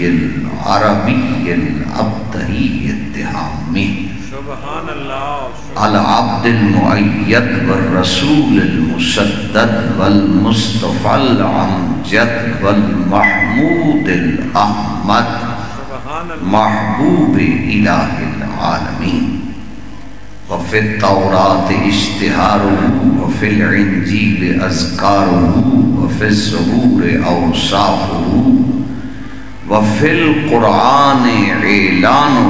العربی الابتری اتحامی سبحان اللہ العبد المؤید والرسول المسدد والمصطفى الامجد والمحمود الاحمد محبوب الہ العالمین وفی التوراۃ اشتہارہ وفی الانجیل اذکارہ وفی الزبور اوصافہ وفی القرآن اعلانہ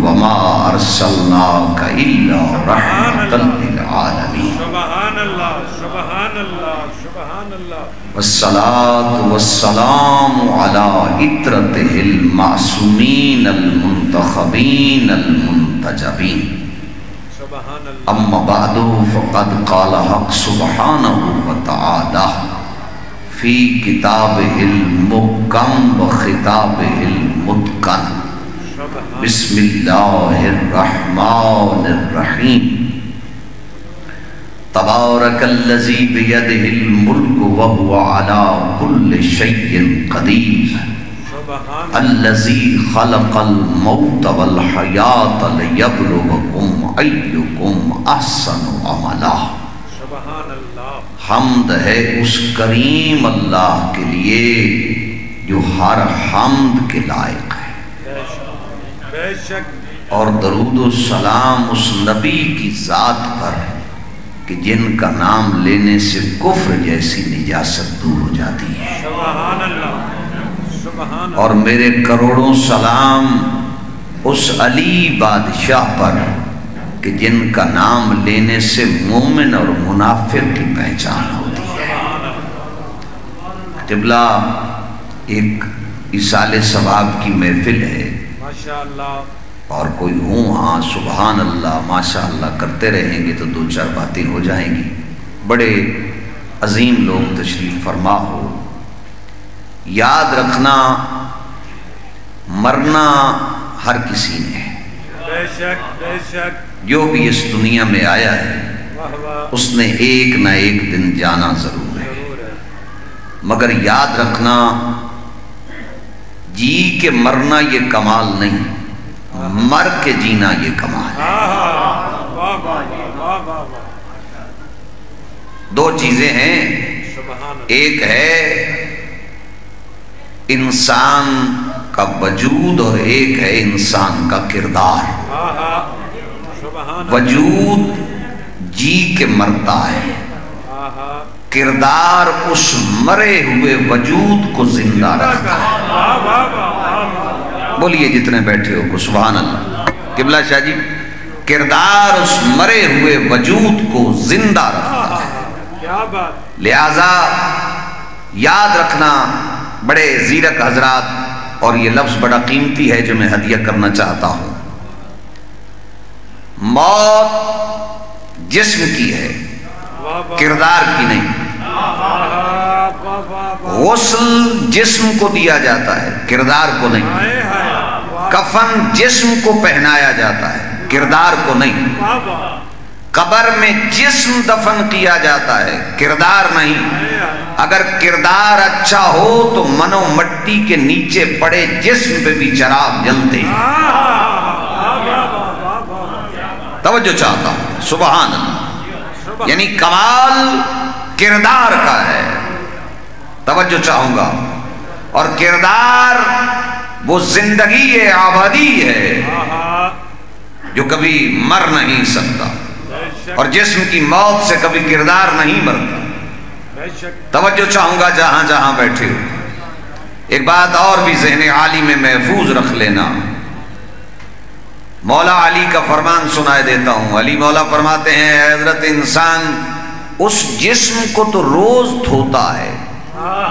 وما ارسلناک الا رحمتا للعالمین سبحان اللہ سبحان اللہ سبحان اللہ والصلاة والسلام علی اطرتہ المعصومین المنتخبین المنتجبین سبحان اللہ اما بعد فقد قال حق سبحانہ وتعالی فی کتابہ المحکم وخطابہ المتقن بسم اللہ الرحمن الرحیم تبارک الذی بیدہ الملک وہو علی کل شیء قدیر الذی خلق الموت والحیاة لیبلوکم ایکم احسن عملا سبحان اللہ حمد ہے اس کریم اللہ کے لیے جو ہر حمد کے لائق ہے، بے شک اور درود و سلام اس نبی کی ذات پر کہ جن کا نام لینے سے کفر جیسی نجاست دور ہو جاتی ہے، سبحان اللہ سبحان اللہ اور میرے کروڑوں سلام اس علی بادشاہ پر کہ جن کا نام لینے سے مومن اور منافق کی پہچان ہوتی ہے۔ قبلہ ایک ایصال ثواب کی محفل ہے، ماشاءاللہ اور کوئی ہوں ہاں سبحان اللہ ماشاءاللہ کرتے رہیں گے تو دو چار باتیں ہو جائیں گی۔ بڑے عظیم لوگ تشریف فرما ہو، یاد رکھنا مرنا ہر کسی نے ہے، بے شک جو بھی اس دنیا میں آیا ہے واہ واہ اس نے ایک نہ ایک دن جانا ضرور ہے، ضرور ہے مگر یاد رکھنا جی کے مرنا یہ کمال نہیں، مر کے جینا یہ کمال ہے۔ واہ واہ واہ دو چیزیں ہیں، سبحان اللہ ایک ہے انسان کا وجود اور ایک ہے انسان کا کردار۔ سبحان وجود جی کے مرتا ہے، اللہ کردار اس مرے ہوئے وجود کو زندہ رکھتا ہے۔ واہ واہ واہ بولیے جتنے بیٹھے ہو کو سبحان اللہ۔ قبلہ شاہ جی، کردار اس مرے ہوئے وجود کو زندہ رکھتا ہے، کیا بات لہذا یاد رکھنا بڑے زیرک حضرات، اور یہ لفظ بڑا قیمتی ہے جو میں ہدیہ کرنا چاہتا ہوں۔ موت جسم کی ہے، کردار کی نہیں۔ غسل جسم کو دیا جاتا ہے، کردار کو نہیں۔ کفن جسم کو پہنایا جاتا ہے، کردار کو نہیں۔ قبر میں جسم دفن کیا جاتا ہے، کردار نہیں۔ اگر کردار اچھا ہو تو منو مٹی کے نیچے پڑے جسم پہ بھی چراغ جلتے ہیں۔ توجہ چاہتا ہوں سبحان اللہ، یعنی کمال کردار کا ہے، توجہ چاہوں گا۔ اور کردار وہ زندگی ہے، آبادی ہے جو کبھی مر نہیں سکتا، اور جسم کی موت سے کبھی کردار نہیں مرتا۔ توجہ چاہوں گا جہاں جہاں بیٹھے ہو۔ ایک بات اور بھی ذہن عالی میں محفوظ رکھ لینا، مولا علی کا فرمان سنائے دیتا ہوں۔ علی مولا فرماتے ہیں اے حضرت، انسان اس جسم کو تو روز دھوتا ہے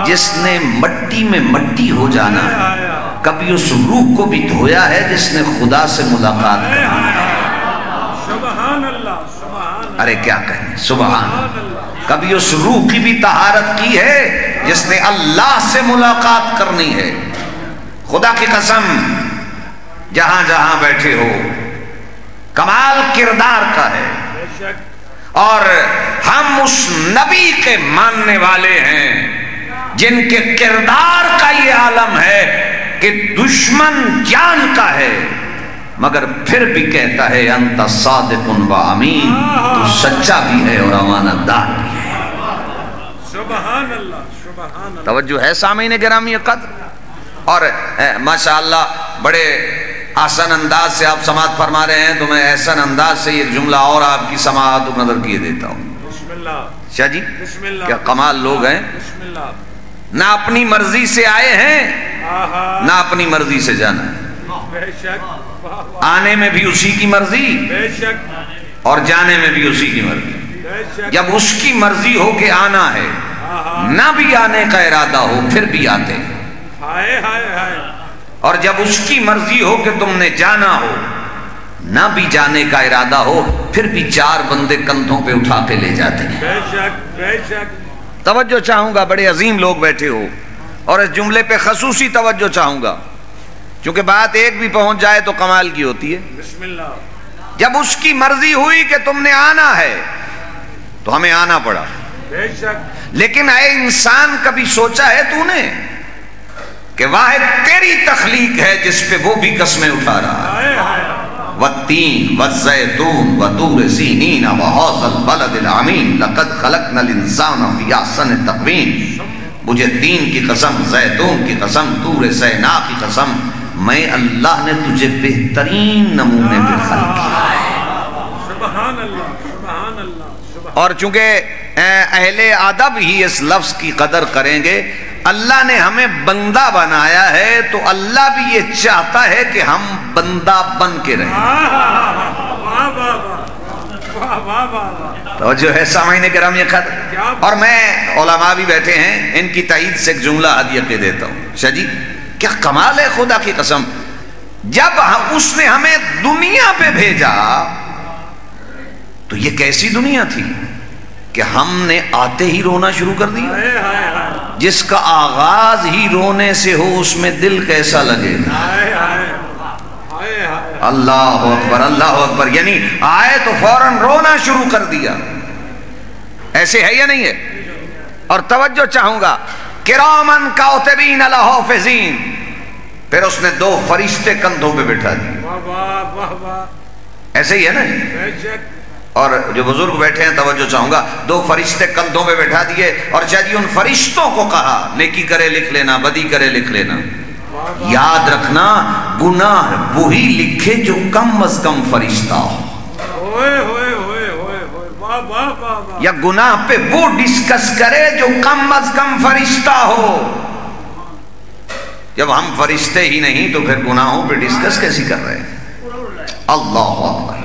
جس نے مٹی میں مٹی ہو جانا ہے، کبھی اس روح کو بھی دھویا ہے جس نے خدا سے ملاقات کرنا ہے؟ سبحان اللہ سبحان ارے کیا کہیں سبحان، کبھی اس روح کی بھی طہارت کی ہے جس نے اللہ سے ملاقات کرنی ہے؟ خدا کی قسم جہاں جہاں بیٹھے ہو، کمال کردار کا ہے، اور ہم اس نبی کے ماننے والے ہیں جن کے کردار کا یہ عالم ہے کہ دشمن جان کا ہے مگر پھر بھی کہتا ہے انت صادق و امین، تو سچا بھی ہے اور امانت دار بھی ہے۔ سبحان اللہ سبحان اللہ۔ توجہ ہے سامعین گرامی قدر؟ اور ماشاءاللہ بڑے آسان انداز سے آپ سماعت فرما رہے ہیں، تو میں احسن انداز سے یہ جملہ اور آپ کی سماعت و نظر کیے دیتا ہوں۔ بسم اللہ شاہ جی بسم اللہ، کیا کمال لوگ ہیں، بسم اللہ۔ نہ اپنی مرضی سے آئے ہیں نہ اپنی مرضی سے جانا ہے، بے شک، آنے میں بھی اسی کی مرضی بے شک، اور جانے میں بھی اسی کی مرضی۔ بے شک۔ جب اس کی مرضی ہو کہ آنا ہے، نہ بھی آنے کا ارادہ ہو پھر بھی آتے ہیں، ہائے ہائے ہائے، اور جب اس کی مرضی ہو کہ تم نے جانا ہو، نہ بھی جانے کا ارادہ ہو پھر بھی چار بندے کندھوں پہ اٹھا کے لے جاتے ہیں۔ بے شک بے شک۔ توجہ چاہوں گا، بڑے عظیم لوگ بیٹھے ہو، اور اس جملے پہ خصوصی توجہ چاہوں گا چونکہ بات ایک بھی پہنچ جائے تو کمال کی ہوتی ہے۔ بسم اللہ۔ جب اس کی مرضی ہوئی کہ تم نے آنا ہے تو ہمیں آنا پڑا، بے شک۔ لیکن اے انسان کبھی سوچا ہے تو نے کہ واحد تیری تخلیق ہے جس پہ وہ بھی قسمیں اٹھا رہا ہے؟ ہائے ہائے، والتین والزیتون وطور سینین وہذا البلد الامین لقد خلقنا الانسان فی احسن تقویم۔ مجھے تین کی قسم، زیتون کی قسم، طور سینا کی قسم، میں اللہ نے تجھے بہترین نمونے پہ خلق کیا ہے۔ سبحان اللہ سبحان اللہ سبحان۔ اور چونکہ اہل ادب ہی اس لفظ کی قدر کریں گے، اللہ نے ہمیں بندہ بنایا ہے تو اللہ بھی یہ چاہتا ہے کہ ہم بندہ بن کے رہیں۔ واہ واہ واہ واہ واہ واہ۔ توجہ ہے سامعین کرام قدر؟ اور میں علماء بھی بیٹھے ہیں، ان کی تائید سے ایک جملہ ہدیہ کے دیتا ہوں۔ شاہ جی کیا کمال ہے، خدا کی قسم، جب اس نے ہمیں دنیا پہ بھیجا تو یہ کیسی دنیا تھی کہ ہم نے آتے ہی رونا شروع کر دیا؟ ہائے ہائے ہائے، جس کا آغاز ہی رونے سے ہو اس میں دل کیسا لگے گا؟ ہائے ہائے ہائے ہائے۔ اللہ اکبر اللہ اکبر، یعنی آئے تو فوراً رونا شروع کر دیا۔ ایسے ہے یا نہیں ہے؟ اور توجہ چاہوں گا، کرامن کاتبین لحافظین، پھر اس نے دو فرشتے کندھوں پہ بٹھا دیے۔ واہ واہ واہ واہ، ایسے ہی ہے نا؟ بے شک۔ اور جو بزرگ بیٹھے ہیں توجہ چاہوں گا، دو فرشتے کندھوں پہ بٹھا دیے اور جی ان فرشتوں کو کہا نیکی کرے لکھ لینا، بدی کرے لکھ لینا، یاد رکھنا گناہ وہی لکھے جو کم از کم فرشتہ ہو، ہوئے ہوئے ہوئے ہوئے ہوئے، واہ واہ واہ واہ۔ یا گناہ پہ وہ ڈسکس کرے جو کم از کم فرشتہ ہو۔ جب ہم فرشتے ہی نہیں تو پھر گناہوں پہ ڈسکس کیسی کر رہے ہیں؟ اللہ اکبر،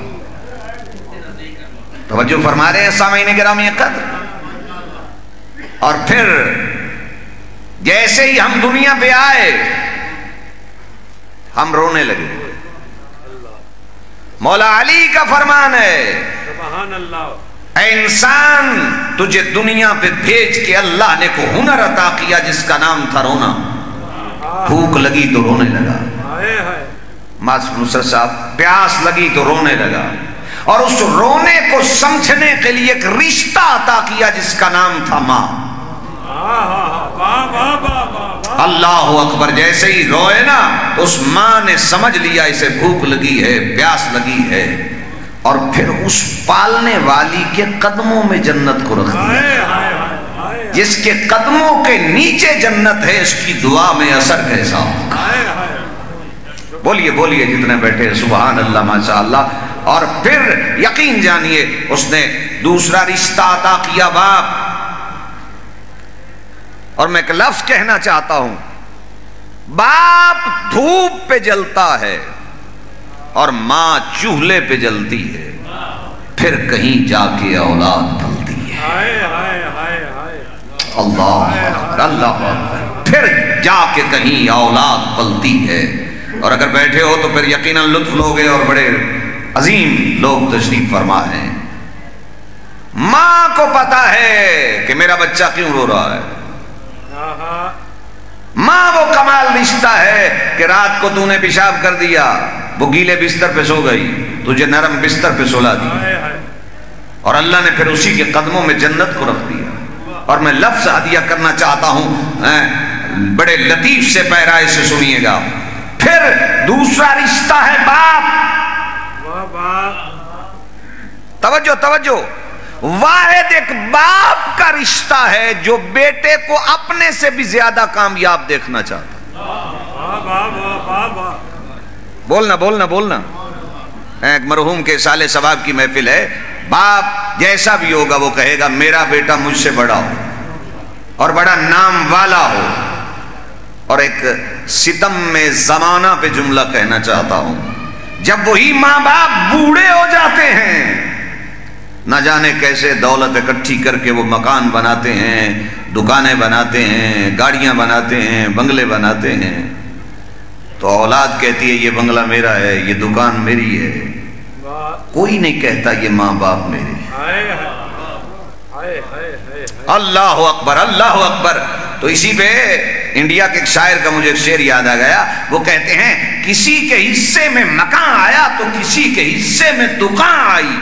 توجہ فرما رہے ہیں سامعین گرامی قدر؟ اور پھر جیسے ہی ہم دنیا پہ آئے ہم رونے لگے۔ مولا علی کا فرمان ہے، سبحان اللہ۔ اے انسان تجھے دنیا پہ بھیج کے اللہ نے کو ہنر عطا کیا جس کا نام تھا رونا۔ بھوک لگی تو رونے لگا، ہائے ہائے، ماسٹر صاحب پیاس لگی تو رونے لگا، اور اس رونے کو سمجھنے کے لیے ایک رشتہ عطا کیا جس کا نام تھا ماں۔ اللہ اکبر، جیسے ہی روئے نا تو اس ماں نے سمجھ لیا اسے بھوک لگی ہے، پیاس لگی ہے، اور پھر اس پالنے والی کے قدموں میں جنت کو رکھ دیا۔ جس کے قدموں کے نیچے جنت ہے اس کی دعا میں اثر کیسا ہوگا؟ بولیے بولیے جتنے بیٹھے، سبحان اللہ ماشاءاللہ۔ اور پھر یقین جانیے اس نے دوسرا رشتہ عطا کیا، باپ۔ اور میں ایک لفظ کہنا چاہتا ہوں، باپ دھوپ پہ جلتا ہے اور ماں چولہے پہ جلتی ہے، پھر کہیں جا کے اولاد پلتی ہے۔ اللہ اللہ، پھر جا کے کہیں اولاد پلتی ہے۔ اور اگر بیٹھے ہو تو پھر یقیناً لطف لوگے، اور بڑے عظیم لوگ تشریف فرما ہیں۔ ماں کو پتا ہے کہ میرا بچہ کیوں رو رہا ہے، ماں وہ کمال رشتہ ہے کہ رات کو تو نے پیشاب کر دیا، وہ گیلے بستر پہ سو گئی، تجھے نرم بستر پہ سولا دیا، اور اللہ نے پھر اسی کے قدموں میں جنت کو رکھ دیا۔ اور میں لفظ ہدیہ کرنا چاہتا ہوں، بڑے لطیف سے پیرائے سے سنیے گا۔ پھر دوسرا رشتہ ہے باپ. واہ باپ. توجہ توجہ. واحد ایک باپ کا رشتہ ہے جو بیٹے کو اپنے سے بھی زیادہ کامیاب دیکھنا چاہتا ہے. واہ واہ واہ واہ. بولنا بولنا بولنا. ایک مرحوم کے سال ثواب کی محفل ہے. باپ جیسا بھی ہوگا وہ کہے گا میرا بیٹا مجھ سے بڑا ہو اور بڑا نام والا ہو. اور ایک ستم میں زمانہ پہ جملہ کہنا چاہتا ہوں. جب وہی ماں باپ بوڑھے ہو جاتے ہیں نہ جانے کیسے دولت اکٹھی کر کے وہ مکان بناتے ہیں, دکانیں بناتے ہیں, گاڑیاں بناتے ہیں, بنگلے بناتے ہیں, تو اولاد کہتی ہے یہ بنگلہ میرا ہے, یہ دکان میری ہے. کوئی نہیں کہتا یہ ماں باپ میرے. اللہ اکبر اللہ اکبر. تو اسی پہ انڈیا کے ایک شاعر کا مجھے ایک شعر یاد آ گیا. وہ کہتے ہیں کسی کے حصے میں مکان آیا تو کسی کے حصے میں دکان آئی,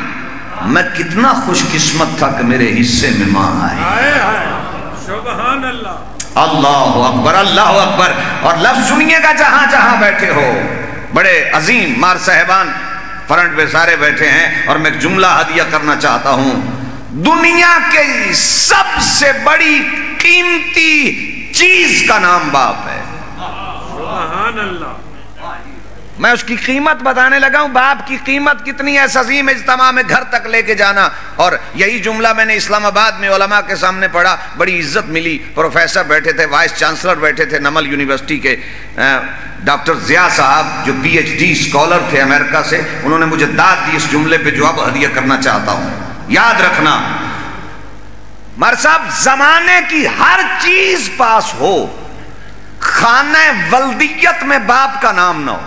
میں کتنا خوش قسمت تھا کہ میرے حصے میں ماں آئی. سبحان اللہ. اللہ اکبر اللہ اکبر. اور لفظ سنیے گا جہاں جہاں بیٹھے ہو. بڑے عظیم مار صاحبان فرنٹ پہ سارے بیٹھے ہیں اور میں ایک جملہ ہدیہ کرنا چاہتا ہوں. دنیا کے سب سے بڑی قیمتی چیز کا نام باپ ہے. سبحان اللہ. میں اس کی قیمت بتانے لگا ہوں. باپ کی قیمت کتنی ہے. عظیم اجتماع میں گھر تک لے کے جانا. اور یہی جملہ میں نے اسلام آباد میں علماء کے سامنے پڑھا, بڑی عزت ملی. پروفیسر بیٹھے تھے, وائس چانسلر بیٹھے تھے نمل یونیورسٹی کے, ڈاکٹر ضیاء صاحب جو پی ایچ ڈی اسکالر تھے امریکہ سے. انہوں نے مجھے داد دی اس جملے پہ جو اب ہدیہ کرنا چاہتا ہوں. یاد رکھنا مر صاحب, زمانے کی ہر چیز پاس ہو, خانہ ولدیت میں باپ کا نام نہ ہو.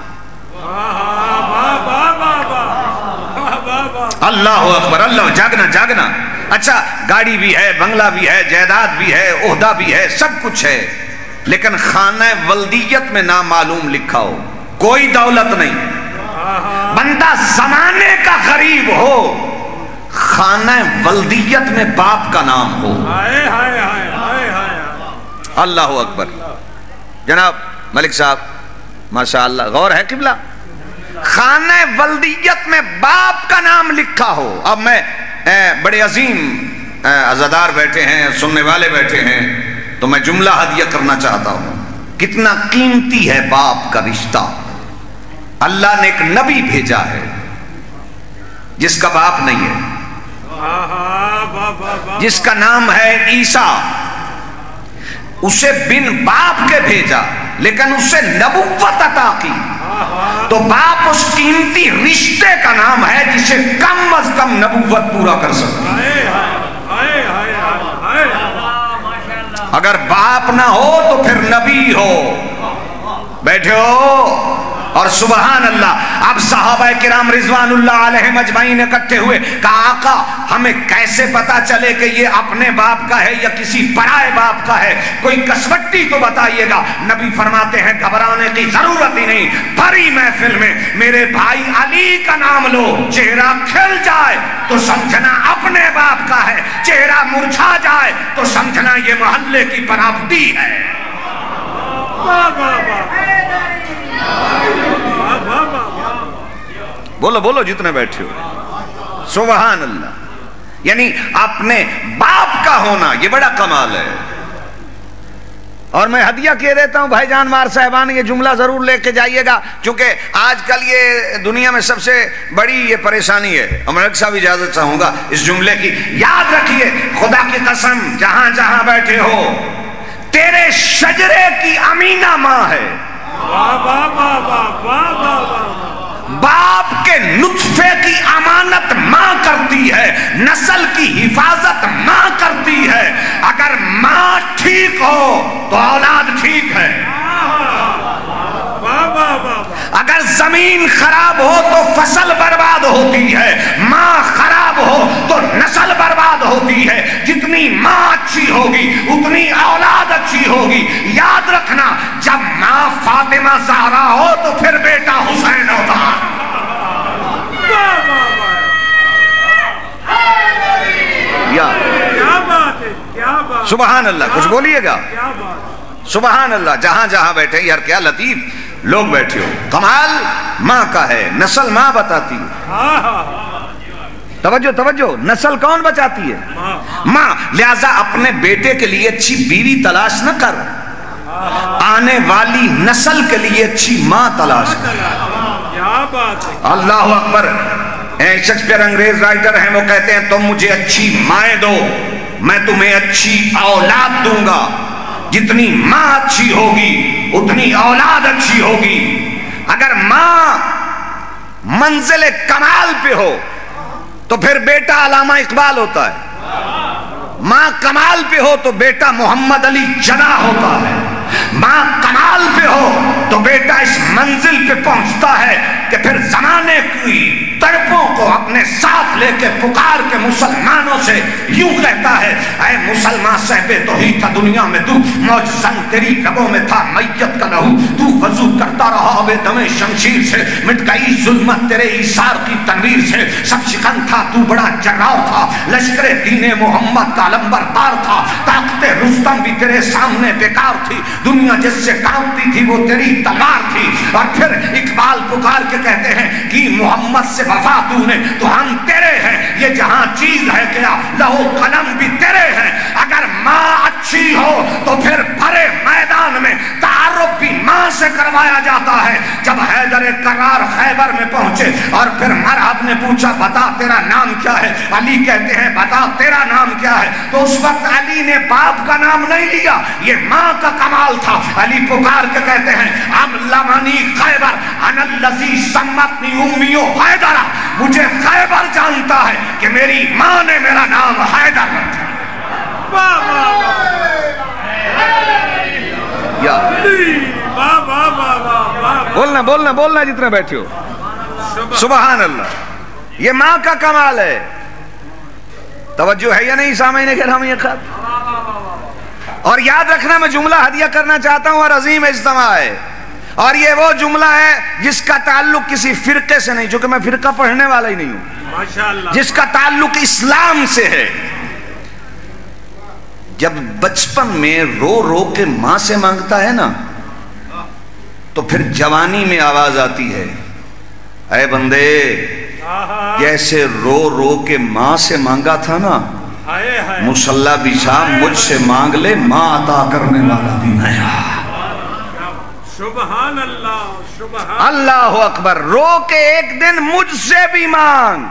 اللہ اکبر اللہ. جاگنا جاگنا. اچھا گاڑی بھی ہے, بنگلہ بھی ہے, جائیداد بھی ہے, عہدہ بھی ہے, سب کچھ ہے, لیکن خانہ ولدیت میں نام معلوم لکھا ہو, کوئی دولت نہیں. بندہ زمانے کا غریب ہو, خانہ ولدیت میں باپ کا نام ہو. اللہ اکبر. جناب ملک صاحب ماشاءاللہ غور ہے قبلہ. خانہ ولدیت میں باپ کا نام لکھا ہو. اب میں بڑے عظیم عزادار بیٹھے ہیں, سننے والے بیٹھے ہیں, تو میں جملہ ہدیہ کرنا چاہتا ہوں. کتنا قیمتی ہے باپ کا رشتہ. اللہ نے ایک نبی بھیجا ہے جس کا باپ نہیں ہے, جس کا نام ہے عیسیٰ. اسے بن باپ کے بھیجا لیکن اسے نبوت عطا کی. تو باپ اس قیمتی رشتے کا نام ہے جسے کم از کم نبوت پورا کر سکتا. اگر باپ نہ ہو تو پھر نبی ہو. بیٹھے ہو اور سبحان اللہ. اب صحابہ کرام رضوان اللہ علیہم اجمعین اکٹھے ہوئے, کہا آقا ہمیں کیسے پتا چلے کہ یہ اپنے باپ کا ہے یا کسی پرائے باپ کا ہے, کوئی کسوٹی تو بتائیے گا. نبی فرماتے ہیں گھبرانے کی ضرورت ہی نہیں. بڑی محفل میں میرے بھائی علی کا نام لو, چہرہ کھل جائے تو سمجھنا اپنے باپ کا ہے, چہرہ مرجھا جائے تو سمجھنا یہ محلے کی پراپتی ہے. بولو بولو جتنے بیٹھے ہو. سبحان اللہ. یعنی اپنے باپ کا ہونا یہ بڑا کمال ہے. اور میں ہدیہ کیے دیتا ہوں بھائی جان مار صاحبان, یہ جملہ ضرور لے کے جائیے گا, کیونکہ آج کل یہ دنیا میں سب سے بڑی یہ پریشانی ہے. امرک صاحب اجازت چاہوں گا اس جملے کی. یاد رکھیے خدا کی قسم جہاں جہاں بیٹھے ہو, تیرے شجرے کی امینہ ماں ہے. باپ کے نطفے کی امانت ماں کرتی ہے, نسل کی حفاظت ماں کرتی ہے. اگر ماں ٹھیک ہو تو اولاد ٹھیک ہے. اگر زمین خراب ہو تو فصل برباد ہوتی ہے, ماں خراب ہو تو نسل برباد ہوتی ہے. جتنی ماں اچھی ہوگی اتنی اولاد اچھی ہوگی. یاد رکھنا جب ماں فاطمہ زہرا ہو تو پھر بیٹا حسین ہوتا. سبحان اللہ. کچھ بولیے گا. سبحان اللہ. جہاں جہاں بیٹھے یار کیا لطیف لوگ بیٹھے ہو، کمال ماں کا ہے، نسل ماں بتاتی ہے۔ توجہ توجہ، نسل کون بچاتی ہے؟ ماں۔ لہذا اپنے بیٹے کے لیے اچھی بیوی تلاش نہ کر، آنے والی نسل کے لیے اچھی ماں تلاش کر۔ اللہ اکبر۔ شیکسپیئر انگریز رائٹر ہیں، وہ کہتے ہیں تم مجھے اچھی مائیں دو، میں تمہیں اچھی اولاد دوں گا۔ جتنی ماں اچھی ہوگی اتنی اولاد اچھی ہوگی۔ اگر ماں منزل کمال پہ ہو تو پھر بیٹا علامہ اقبال ہوتا ہے، ماں کمال پہ ہو تو بیٹا محمد علی جناح ہوتا ہے، ماں کمال پہ ہو تو بیٹا اس منزل پہ پہنچتا ہے کہ پھر زمانے کی تڑپوں کو اپنے ساتھ لے کے پکار کے مسلمانوں سے یوں کہتا ہے، اے مسلمان صحبے تو ہی تھا دنیا میں تو، موج زن تیری رگوں میں تھا میت کا لہو، تو وضو کرتا رہا بے دم شمشیر سے، مٹ گئی ظلمت تیرے ایثار کی تنویر سے، سب شکن تھا تو بڑا جرار تھا، لشکر دین محمد کا علمبردار تھا، طاقت رستم بھی تیرے سامنے بیکار تھی، دنیا جس سے کانپتی تھی وہ تیری تلوار تھی۔ اور پھر اقبال پکار کے کہتے ہیں کہ محمد سے وفا تو نے تو ہم تیرے ہیں، یہ جہاں چیز ہے کیا لہو قلم بھی تیرے ہیں۔ اگر ماں اچھی ہو تو پھر بھرے میدان میں تعارف بھی ماں سے کروایا جاتا ہے۔ جب حیدر کرار خیبر میں پہنچے اور پھر مرحب نے پوچھا بتا تیرا نام کیا ہے، علی کہتے ہیں بتا تیرا نام کیا ہے، تو اس وقت علی نے باپ کا نام نہیں لیا، یہ ماں کا کمال تھا۔ علی پکار کے کہتے ہیں املمنی خیبر انا الذی سمتنی امی حیدر، مجھے خیبر جانتا ہے کہ میری ماں نے میرا نام حیدر رکھا۔ بولنا بولنا بولنا جتنا بیٹھے ہو، سبحان اللہ، یہ ماں کا کمال ہے۔ توجہ ہے یا نہیں سامعین کرام؟ یہ خط اور یاد رکھنا، میں جملہ ہدیہ کرنا چاہتا ہوں اور عظیم اجتماع ہے، اور یہ وہ جملہ ہے جس کا تعلق کسی فرقے سے نہیں، چونکہ میں فرقہ پڑھنے والا ہی نہیں ہوں، جس کا تعلق اسلام سے ہے۔ جب بچپن میں رو رو کے ماں سے مانگتا ہے نا تو پھر جوانی میں آواز آتی ہے، اے بندے جیسے رو رو کے ماں سے مانگا تھا نا، مصلی بچھا مجھ سے مانگ لے، ماں عطا کرنے والا بھی میں۔ سبحان اللہ، سبحان اللہ اکبر۔ رو کے ایک دن مجھ سے بھی مانگ۔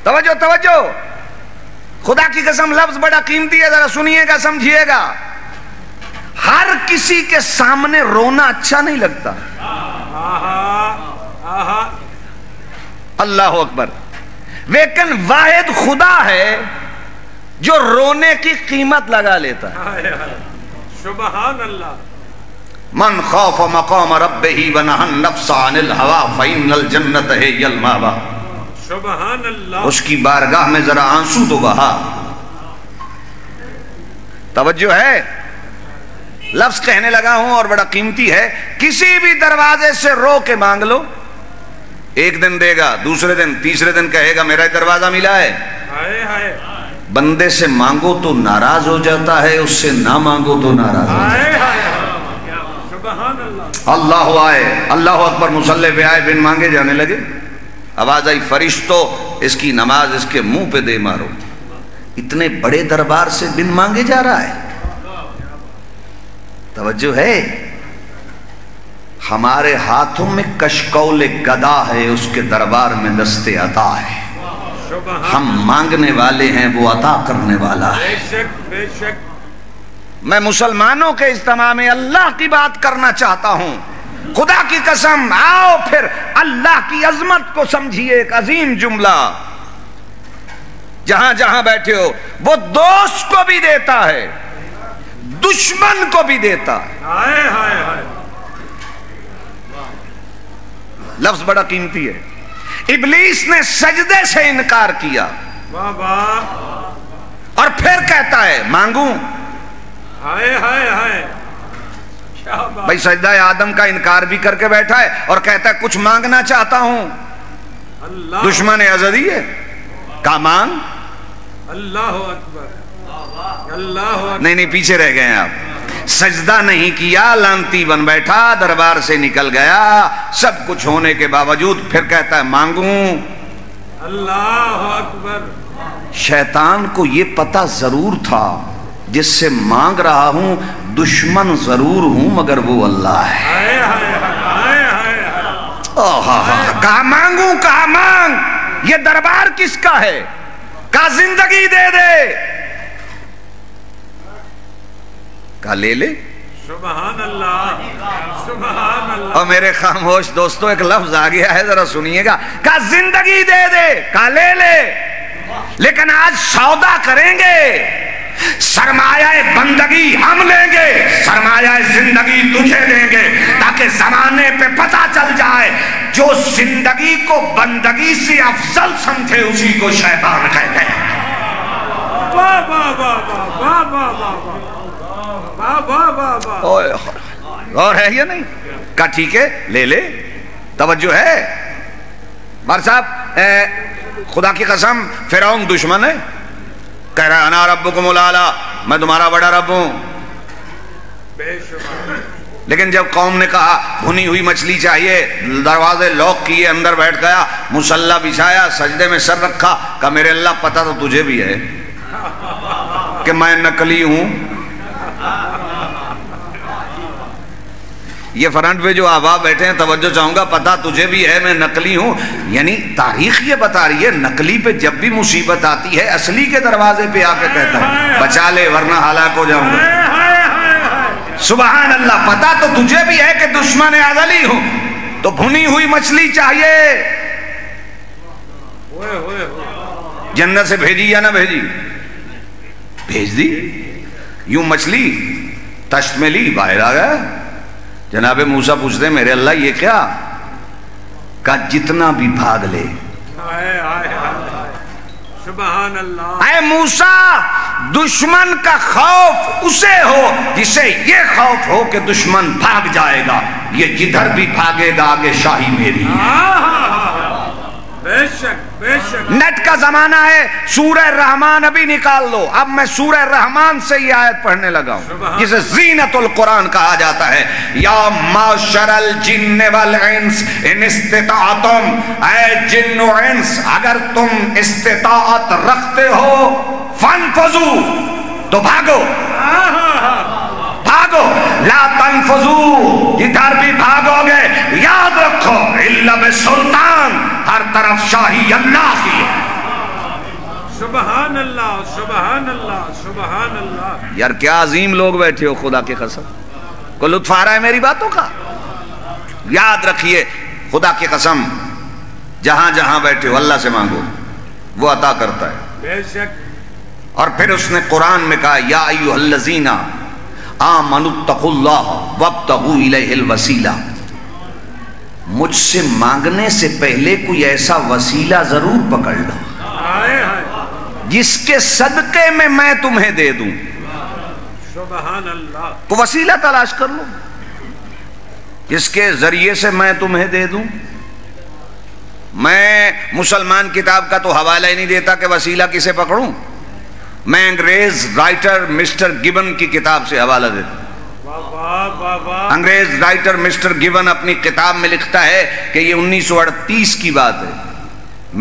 توجہ توجہ، خدا کی قسم لفظ بڑا قیمتی ہے، ذرا سنیے گا سمجھیے گا۔ ہر کسی کے سامنے رونا اچھا نہیں لگتا، اللہ اکبر، لیکن واحد خدا ہے جو رونے کی قیمت لگا لیتا ہے۔ سبحان اللہ۔ من خوف مقام ربہ ونہى النفس عن الہوى فإن الجنت ہی المأوى۔ سبحان اللہ۔ اس کی بارگاہ میں ذرا آنسو تو بہا۔ توجہ ہے، لفظ کہنے لگا ہوں اور بڑا قیمتی ہے۔ کسی بھی دروازے سے رو کے مانگ لو، ایک دن دے گا، دوسرے دن تیسرے دن کہے گا میرا دروازہ ملا ہے۔ بندے سے مانگو تو ناراض ہو جاتا ہے، اس سے نہ مانگو تو ناراض ہو جاتا ہے۔ اللہ آئے، اللہ اکبر، مصلی پہ آئے، بن مانگے جانے لگے۔ آواز آئی فرشتو اس کی نماز اس کے منہ پہ دے مارو۔ اتنے بڑے دربار سے بن مانگے جا رہا ہے۔ توجہ ہے، ہمارے ہاتھوں میں کشکول گدا ہے، اس کے دربار میں دست عطا ہے۔ ہم مانگنے والے ہیں، وہ عطا کرنے والا ہے۔ بے شک بے شک۔ میں مسلمانوں کے اجتماع میں اللہ کی بات کرنا چاہتا ہوں، خدا کی قسم آؤ پھر اللہ کی عظمت کو سمجھیے۔ ایک عظیم جملہ جہاں جہاں بیٹھے ہو، وہ دوست کو بھی دیتا ہے، دشمن کو بھی دیتا ہے۔ لفظ بڑا قیمتی ہے۔ ابلیس نے سجدے سے انکار کیا اور پھر کہتا ہے مانگوں۔ بھائی سجدہ آدم کا انکار بھی کر کے بیٹھا ہے اور کہتا ہے کچھ مانگنا چاہتا ہوں۔ دشمن ازلی ہے، کہا مانگ۔ اللہ اکبر، اللہ اکبر۔ نہیں پیچھے رہ گئے ہیں آپ۔ سجدہ نہیں کیا، لانتی بن بیٹھا، دربار سے نکل گیا، سب کچھ ہونے کے باوجود پھر کہتا ہے مانگوں۔ اللہ اکبر۔ شیطان کو یہ پتہ ضرور تھا جس سے مانگ رہا ہوں دشمن ضرور ہوں مگر وہ اللہ ہے۔ کہا مانگوں، کہا مانگ، یہ دربار کس کا ہے؟ کہا زندگی دے دے، کہا لے لے۔ سبحان اللہ، سبحان اللہ۔ اور میرے خاموش دوستو ایک لفظ آ گیا ہے، ذرا سنیے گا۔ کہا زندگی دے دے، کہا لے لے، لیکن آج سودا کریں گے، سرمایہ بندگی ہم لیں گے، سرمایہ زندگی تجھے دیں گے، تاکہ زمانے پہ پتہ چل جائے جو زندگی کو بندگی سے افضل سمجھے اسی کو شیطان کہتے ہیں۔ واہ واہ واہ واہ واہ واہ واہ واہ واہ واہ۔ اور ہے یا نہیں؟ کہا ٹھیک ہے لے لے، توجہ ہے؟ بار صاحب خدا کی قسم فرعون دشمن ہے، کہہ رہا ہے انا ربکم الاعلی، میں تمہارا بڑا رب ہوں، بے شمار۔ لیکن جب قوم نے کہا بھنی ہوئی مچھلی چاہیے، دروازے لاک کیے، اندر بیٹھ گیا، مصلی بچھایا، سجدے میں سر رکھا، کہا میرے اللہ پتہ تو تجھے بھی ہے کہ میں نقلی ہوں۔ یہ فرنٹ پہ جو آبا بیٹھے ہیں توجہ چاہوں گا، پتہ تجھے بھی ہے میں نقلی ہوں، یعنی تاریخ یہ بتا رہی ہے نقلی پہ جب بھی مصیبت آتی ہے اصلی کے دروازے پہ آ کے کہتا ہے بچا لے ورنہ ہلاک ہو جاؤں گا۔ سبحان اللہ، پتہ تو تجھے بھی ہے کہ دشمن ازلی ہوں، تو بھنی ہوئی مچھلی چاہیے، جنت سے بھیجی یا نہ بھیجی؟ بھیج دی۔ یوں مچھلی تشت میں لی، باہر آ گیا۔ جناب موسیٰ پوچھتے ہیں میرے اللہ یہ کیا؟ کہا جتنا بھی بھاگ لے۔ سبحان اللہ۔ اے موسیٰ دشمن کا خوف اسے ہو جسے یہ خوف ہو کہ دشمن بھاگ جائے گا، یہ جدھر بھی بھاگے گا آگے شاہی میری ہے۔ بے شک بے شک۔ نیٹ کا زمانہ ہے، سورہ رحمان ابھی نکال لو، اب میں سورہ رحمان سے یہ آیت پڑھنے لگا ہوں جسے زینت القرآن کہا جاتا ہے۔ یا معشر الجن والانس ان استطاعتم، اے جن و انس اگر تم استطاعت رکھتے ہو، فانفذو تو بھاگو، بھاگو، لا تنفذو جدھر بھی بھاگو گے یاد رکھو الا بسلطان، ہر طرف شاہی اللہ کی ہے۔ سبحان اللہ، سبحان اللہ، سبحان اللہ۔ یار کیا عظیم لوگ بیٹھے ہو، خدا کی قسم کو لطف آ رہا ہے میری باتوں کا؟ یاد رکھیے خدا کی قسم جہاں جہاں بیٹھے ہو اللہ سے مانگو، وہ عطا کرتا ہے بے شک۔ اور پھر اس نے قرآن میں کہا یا ایھا الذین آمنوا اتقوا اللہ وابتغوا الیہ الوسیلہ، مجھ سے مانگنے سے پہلے کوئی ایسا وسیلہ ضرور پکڑ لو جس کے صدقے میں تمہیں دے دوں۔ سبحان اللہ۔ کو وسیلہ تلاش کر لو جس کے ذریعے سے میں تمہیں دے دوں۔ میں مسلمان کتاب کا تو حوالہ ہی نہیں دیتا کہ وسیلہ کسے پکڑوں، میں انگریز رائٹر مسٹر گبن کی کتاب سے حوالہ دیتا ہوں۔ انگریز رائٹر مسٹر گبن اپنی کتاب میں لکھتا ہے کہ یہ 1938 کی بات ہے،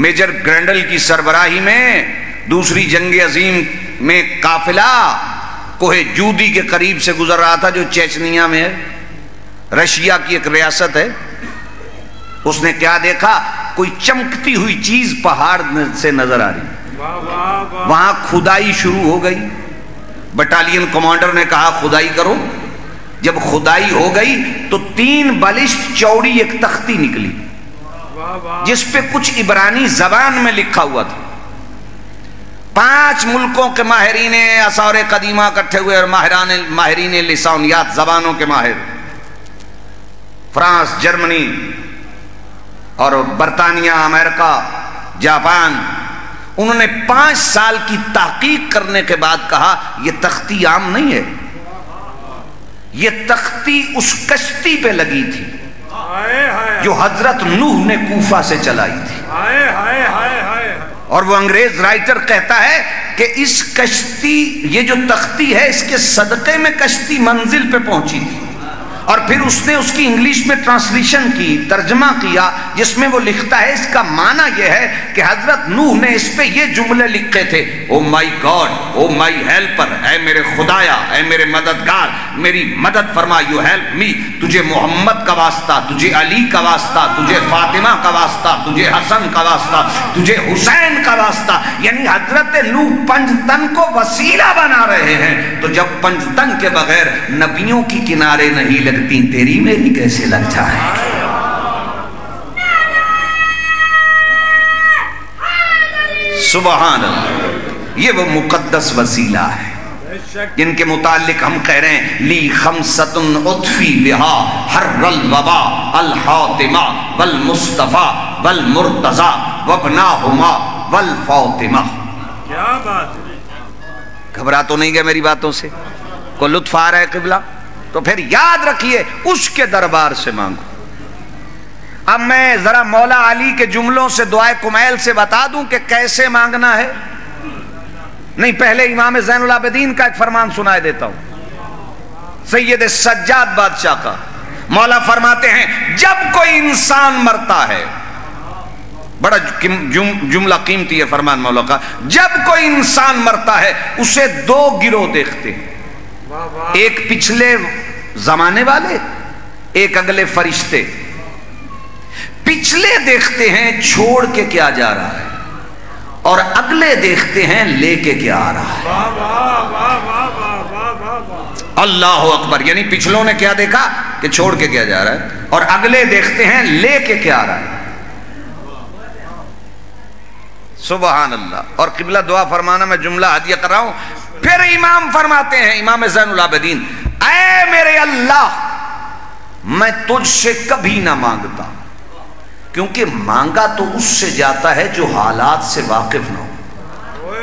میجر گرینڈل کی سربراہی میں دوسری جنگ عظیم میں قافلہ کوہ جودی کے قریب سے گزر رہا تھا جو چیچنیا میں ہے، رشیا کی ایک ریاست ہے۔ اس نے کیا دیکھا؟ کوئی چمکتی ہوئی چیز پہاڑ سے نظر آ رہی، وہاں کھدائی شروع ہو گئی۔ بٹالین کمانڈر نے کہا کھدائی کرو۔ جب کھدائی ہو گئی تو 3 بالشت چوڑی ایک تختی نکلی جس پہ کچھ عبرانی زبان میں لکھا ہوا تھا۔ 5 ملکوں کے ماہرین آثار قدیمہ اکٹھے ہوئے اور ماہرین لسانیات زبانوں کے ماہر، فرانس، جرمنی اور برطانیہ، امریکہ، جاپان، انہوں نے 5 سال کی تحقیق کرنے کے بعد کہا یہ تختی عام نہیں ہے، یہ تختی اس کشتی پہ لگی تھی جو حضرت نوح نے کوفہ سے چلائی تھی۔ اور وہ انگریز رائٹر کہتا ہے کہ اس کشتی، یہ جو تختی ہے، اس کے صدقے میں کشتی منزل پہ پہنچی تھی، اور پھر اس نے اس کی انگلش میں ٹرانسلیشن کی، ترجمہ کیا، جس میں وہ لکھتا ہے اس کا معنی یہ ہے کہ حضرت نوح نے اس پہ یہ جملے لکھے تھے: او مائی گاڈ، او مائی ہیلپر، اے میرے خدایا، اے میرے مددگار، میری مدد فرما، یو ہیلپ می، تجھے محمد کا واسطہ، تجھے علی کا واسطہ، تجھے فاطمہ کا واسطہ، تجھے حسن کا واسطہ، تجھے حسین کا واسطہ۔ یعنی حضرت نوح پنجتن کو وسیلہ بنا رہے ہیں، تو جب پنجتن کے بغیر نبیوں کی کنارے نہیں لگتی، تیری میری کیسے لگ جائے؟ سبحان اللہ، یہ وہ مقدس وسیلہ ہے جن کے متعلق ہم کہہ رہے ہیں: لی خمسۃ اطفی بہا حر الوبا الحاطمہ والمصطفیٰ والمرتضی وابناہما والفاطمہ۔ کیا بات ہے! گھبرا تو نہیں گئے میری باتوں سے؟ کوئی لطف آ رہا ہے قبلہ؟ تو پھر یاد رکھیے، اس کے دربار سے مانگو۔ اب میں ذرا مولا علی کے جملوں سے، دعائے کمیل سے بتا دوں کہ کیسے مانگنا ہے؟ نہیں، پہلے امام زین العابدین کا ایک فرمان سنائے دیتا ہوں، سید سجاد بادشاہ کا۔ مولا فرماتے ہیں جب کوئی انسان مرتا ہے، بڑا جملہ قیمتی ہے فرمان مولا کا، جب کوئی انسان مرتا ہے اسے دو گروہ دیکھتے ہیں، ایک پچھلے زمانے والے، ایک اگلے فرشتے۔ پچھلے دیکھتے ہیں چھوڑ کے کیا جا رہا ہے، اور اگلے دیکھتے ہیں لے کے کیا آ رہا ہے۔ اللہ اکبر! یعنی پچھلوں نے کیا دیکھا کہ چھوڑ کے کیا جا رہا ہے، اور اگلے دیکھتے ہیں لے کے کیا آ رہا ہے۔ سبحان اللہ! اور قبلہ دعا فرمانا، میں جملہ ہدیہ کر رہا ہوں۔ پھر امام فرماتے ہیں، امام زین العابدین: اے میرے اللہ، میں تجھ سے کبھی نہ مانگتا، کیونکہ مانگا تو اس سے جاتا ہے جو حالات سے واقف نہ ہو،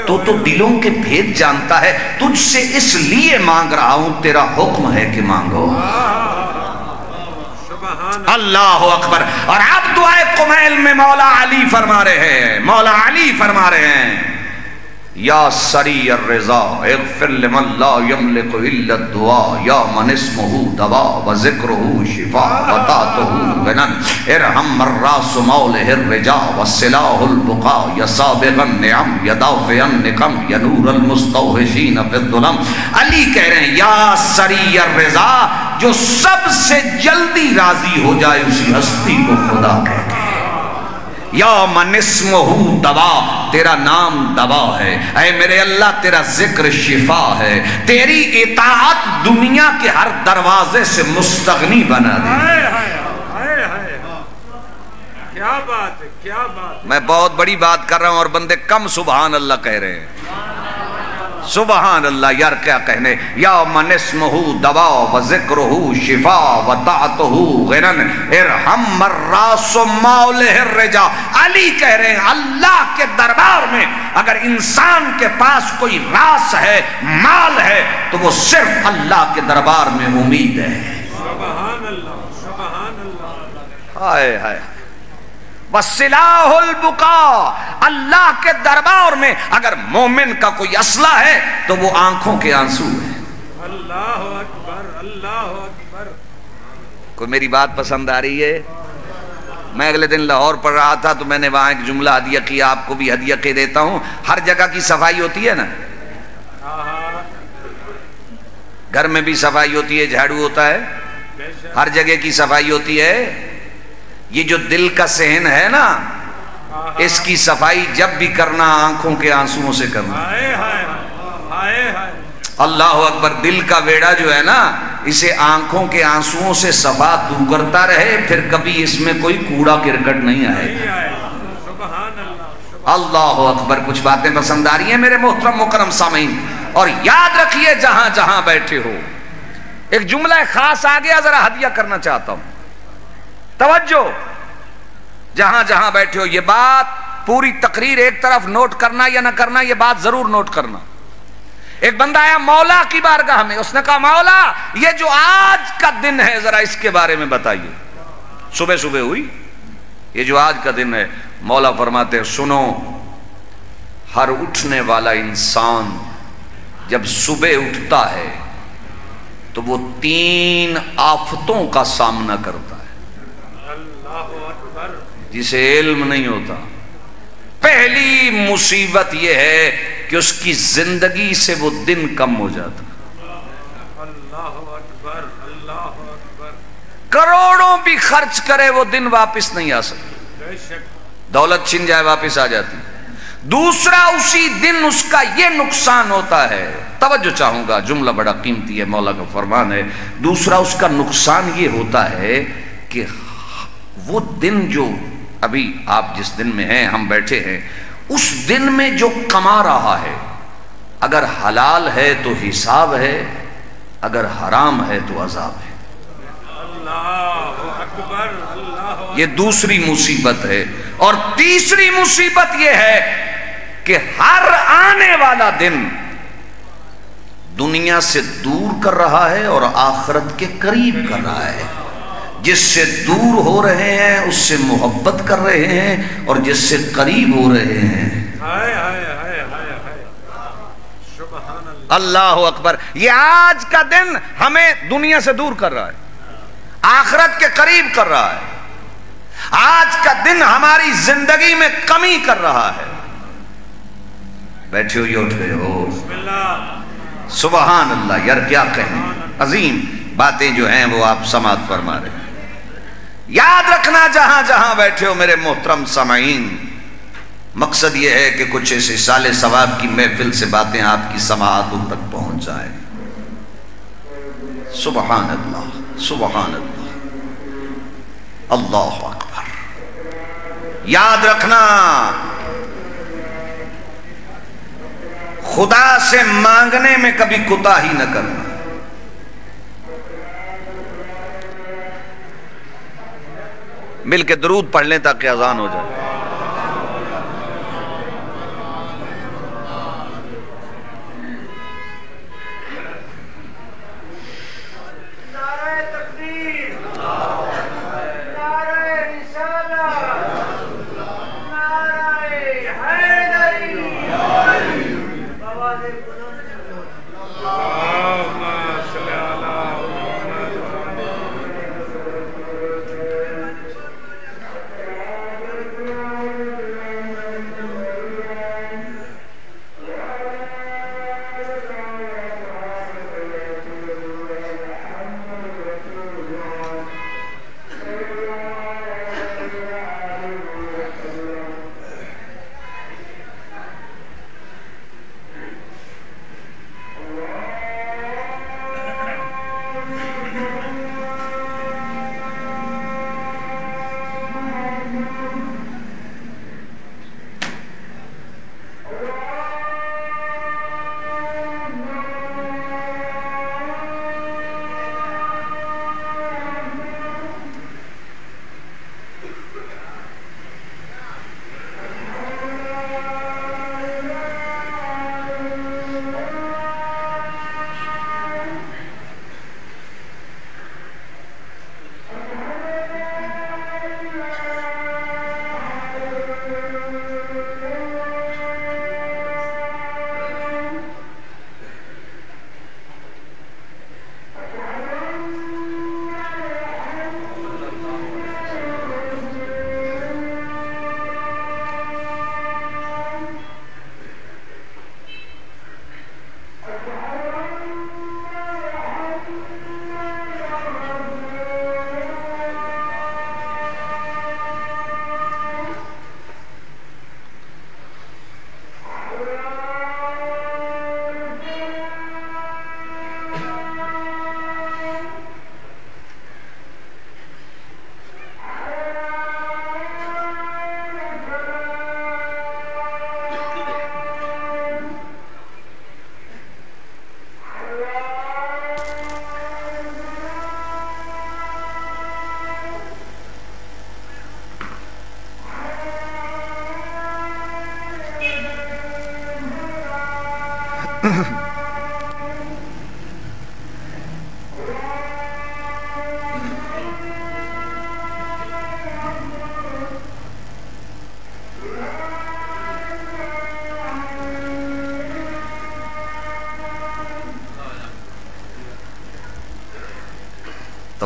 تو دلوں کے بھید جانتا ہے، تجھ سے اس لیے مانگ رہا ہوں، تیرا حکم ہے کہ مانگو۔ اللہ اکبر! اور اب دعائے قمیل میں مولا علی فرما رہے ہیں، مولا علی فرما رہے ہیں: یا سریع الرضا اغفر لمن لا یملک الا الدعاء یا من اسمہ دوا وذکرہ شفا وطاعتہ غنی ارحم من راس مولہ الرجا والسلاح البقا یا سابغ النعم یا دافع النقم یا نور المستوحشین فی الظلم۔ علی کہہ رہے ہیں یا سریع الرضا، جو سب سے جلدی راضی ہو جائے اسی ہستی کو خدا کہتے ہیں۔ یا من اسمہ دوا، تیرا نام دوا ہے، اے میرے اللہ تیرا ذکر شفا ہے، تیری اطاعت دنیا کے ہر دروازے سے مستغنی بنا دے۔ کیا بات ہے، کیا بات! میں بہت بڑی بات کر رہا ہوں اور بندے کم سبحان اللہ کہہ رہے ہیں۔ سبحان اللہ! یار کیا کہنے! یا من اسمہ دوا وذکرہ شفا وطاعتہ غنن ارحم من راس مولہ الرجا۔ علی کہہ رہے ہیں اللہ کے دربار میں اگر انسان کے پاس کوئی راس ہے، مال ہے، تو وہ صرف اللہ کے دربار میں امید ہے۔ سبحان اللہ، سبحان اللہ! ہائے ہائے! وَالسِّلَاحُ الْبُقَا، اللہ کے دربار میں اگر مومن کا کوئی اسلحہ ہے تو وہ آنکھوں کے آنسو ہے۔ اللہ اکبر، اللہ اکبر! کوئی میری بات پسند آ رہی ہے؟ میں اگلے دن لاہور پڑھ رہا تھا تو میں نے وہاں ایک جملہ ہدیہ کیا، آپ کو بھی ہدیہ کے دیتا ہوں۔ ہر جگہ کی صفائی ہوتی ہے نا، گھر میں بھی صفائی ہوتی ہے، جھاڑو ہوتا ہے، ہر جگہ کی صفائی ہوتی ہے۔ یہ جو دل کا صحن ہے نا، اس کی صفائی جب بھی کرنا آنکھوں کے آنسوؤں سے کرنا۔ اللہ اکبر! دل کا ویڑا جو ہے نا، اسے آنکھوں کے آنسوؤں سے صفا تو کرتا رہے، پھر کبھی اس میں کوئی کوڑا کرکٹ نہیں آئے گا۔ اللہ اکبر! کچھ باتیں پسند آ رہی ہیں میرے محترم مکرم سامعین؟ اور یاد رکھیے جہاں جہاں بیٹھے ہو، ایک جملہ خاص آ گیا، ذرا ہدیہ کرنا چاہتا ہوں، توجہ! جہاں جہاں بیٹھے ہو، یہ بات پوری تقریر ایک طرف نوٹ کرنا یا نہ کرنا، یہ بات ضرور نوٹ کرنا۔ ایک بندہ آیا مولا کی بارگاہ میں، اس نے کہا مولا یہ جو آج کا دن ہے ذرا اس کے بارے میں بتائیے۔ صبح صبح ہوئی، یہ جو آج کا دن ہے، مولا فرماتے ہیں سنو، ہر اٹھنے والا انسان جب صبح اٹھتا ہے تو وہ 3 آفتوں کا سامنا کرتا ہے جسے علم نہیں ہوتا۔ پہلی مصیبت یہ ہے کہ اس کی زندگی سے وہ دن کم ہو جاتا، کروڑوں بھی خرچ کرے وہ دن واپس نہیں آ سکتے، دولت چھن جائے واپس آ جاتی۔ دوسرا اسی دن اس کا یہ نقصان ہوتا ہے، توجہ چاہوں گا، جملہ بڑا قیمتی ہے، مولا کا فرمان ہے۔ دوسرا اس کا نقصان یہ ہوتا ہے کہ وہ دن جو ابھی آپ جس دن میں ہیں، ہم بیٹھے ہیں، اس دن میں جو کما رہا ہے، اگر حلال ہے تو حساب ہے، اگر حرام ہے تو عذاب ہے۔ یہ دوسری مصیبت ہے۔ اور تیسری مصیبت یہ ہے کہ ہر آنے والا دن دنیا سے دور کر رہا ہے اور آخرت کے قریب کر رہا ہے۔ جس سے دور ہو رہے ہیں اس سے محبت کر رہے ہیں، اور جس سے قریب ہو رہے ہیں اللہ اکبر، یہ آج کا دن ہمیں دنیا سے دور کر رہا ہے، آخرت کے قریب کر رہا ہے۔ آج کا دن ہماری زندگی میں کمی کر رہا ہے۔ بیٹھے ہوئے اٹھ گئے ہو، سبحان اللہ، یار کیا کہیں، عظیم باتیں جو ہیں وہ آپ سماعت فرما رہے ہیں۔ یاد رکھنا جہاں جہاں بیٹھے ہو میرے محترم سامعین، مقصد یہ ہے کہ کچھ اس اصالِ ثواب کی محفل سے باتیں آپ کی سماعتوں تک پہنچ جائیں۔ سبحان اللہ، سبحان اللہ، اللہ اکبر۔ یاد رکھنا، خدا سے مانگنے میں کبھی کوتاہی نہ کرنا۔ مل کے درود پڑھ لیں تاکہ اذان ہو جائے۔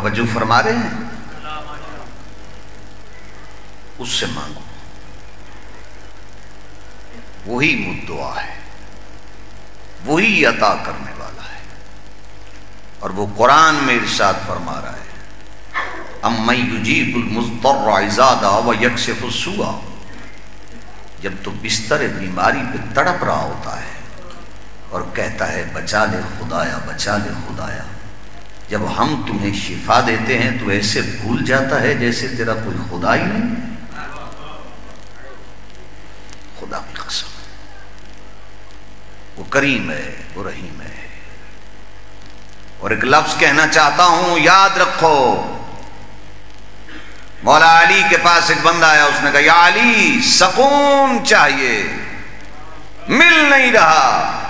توجہ فرما رہے ہیں؟ اس سے مانگو، وہی مدعا ہے، وہی عطا کرنے والا ہے۔ اور وہ قرآن میں ارشاد فرما رہا ہے، اَمَّن يُجِيبُ الْمُضْطَرَّ إِذَا دَعَا وَيَكْشِفُ السُّوءَ۔ جب تو بستر بیماری پہ تڑپ رہا ہوتا ہے اور کہتا ہے بچا لے خدایا، بچا لے خدایا، جب ہم تمہیں شفا دیتے ہیں تو ایسے بھول جاتا ہے جیسے تیرا کوئی خدا ہی نہیں۔ خدا کی قسم، وہ کریم ہے، وہ رحیم ہے۔ اور ایک لفظ کہنا چاہتا ہوں، یاد رکھو، مولا علی کے پاس ایک بندہ آیا، اس نے کہا یا علی سکون چاہیے، مل نہیں رہا۔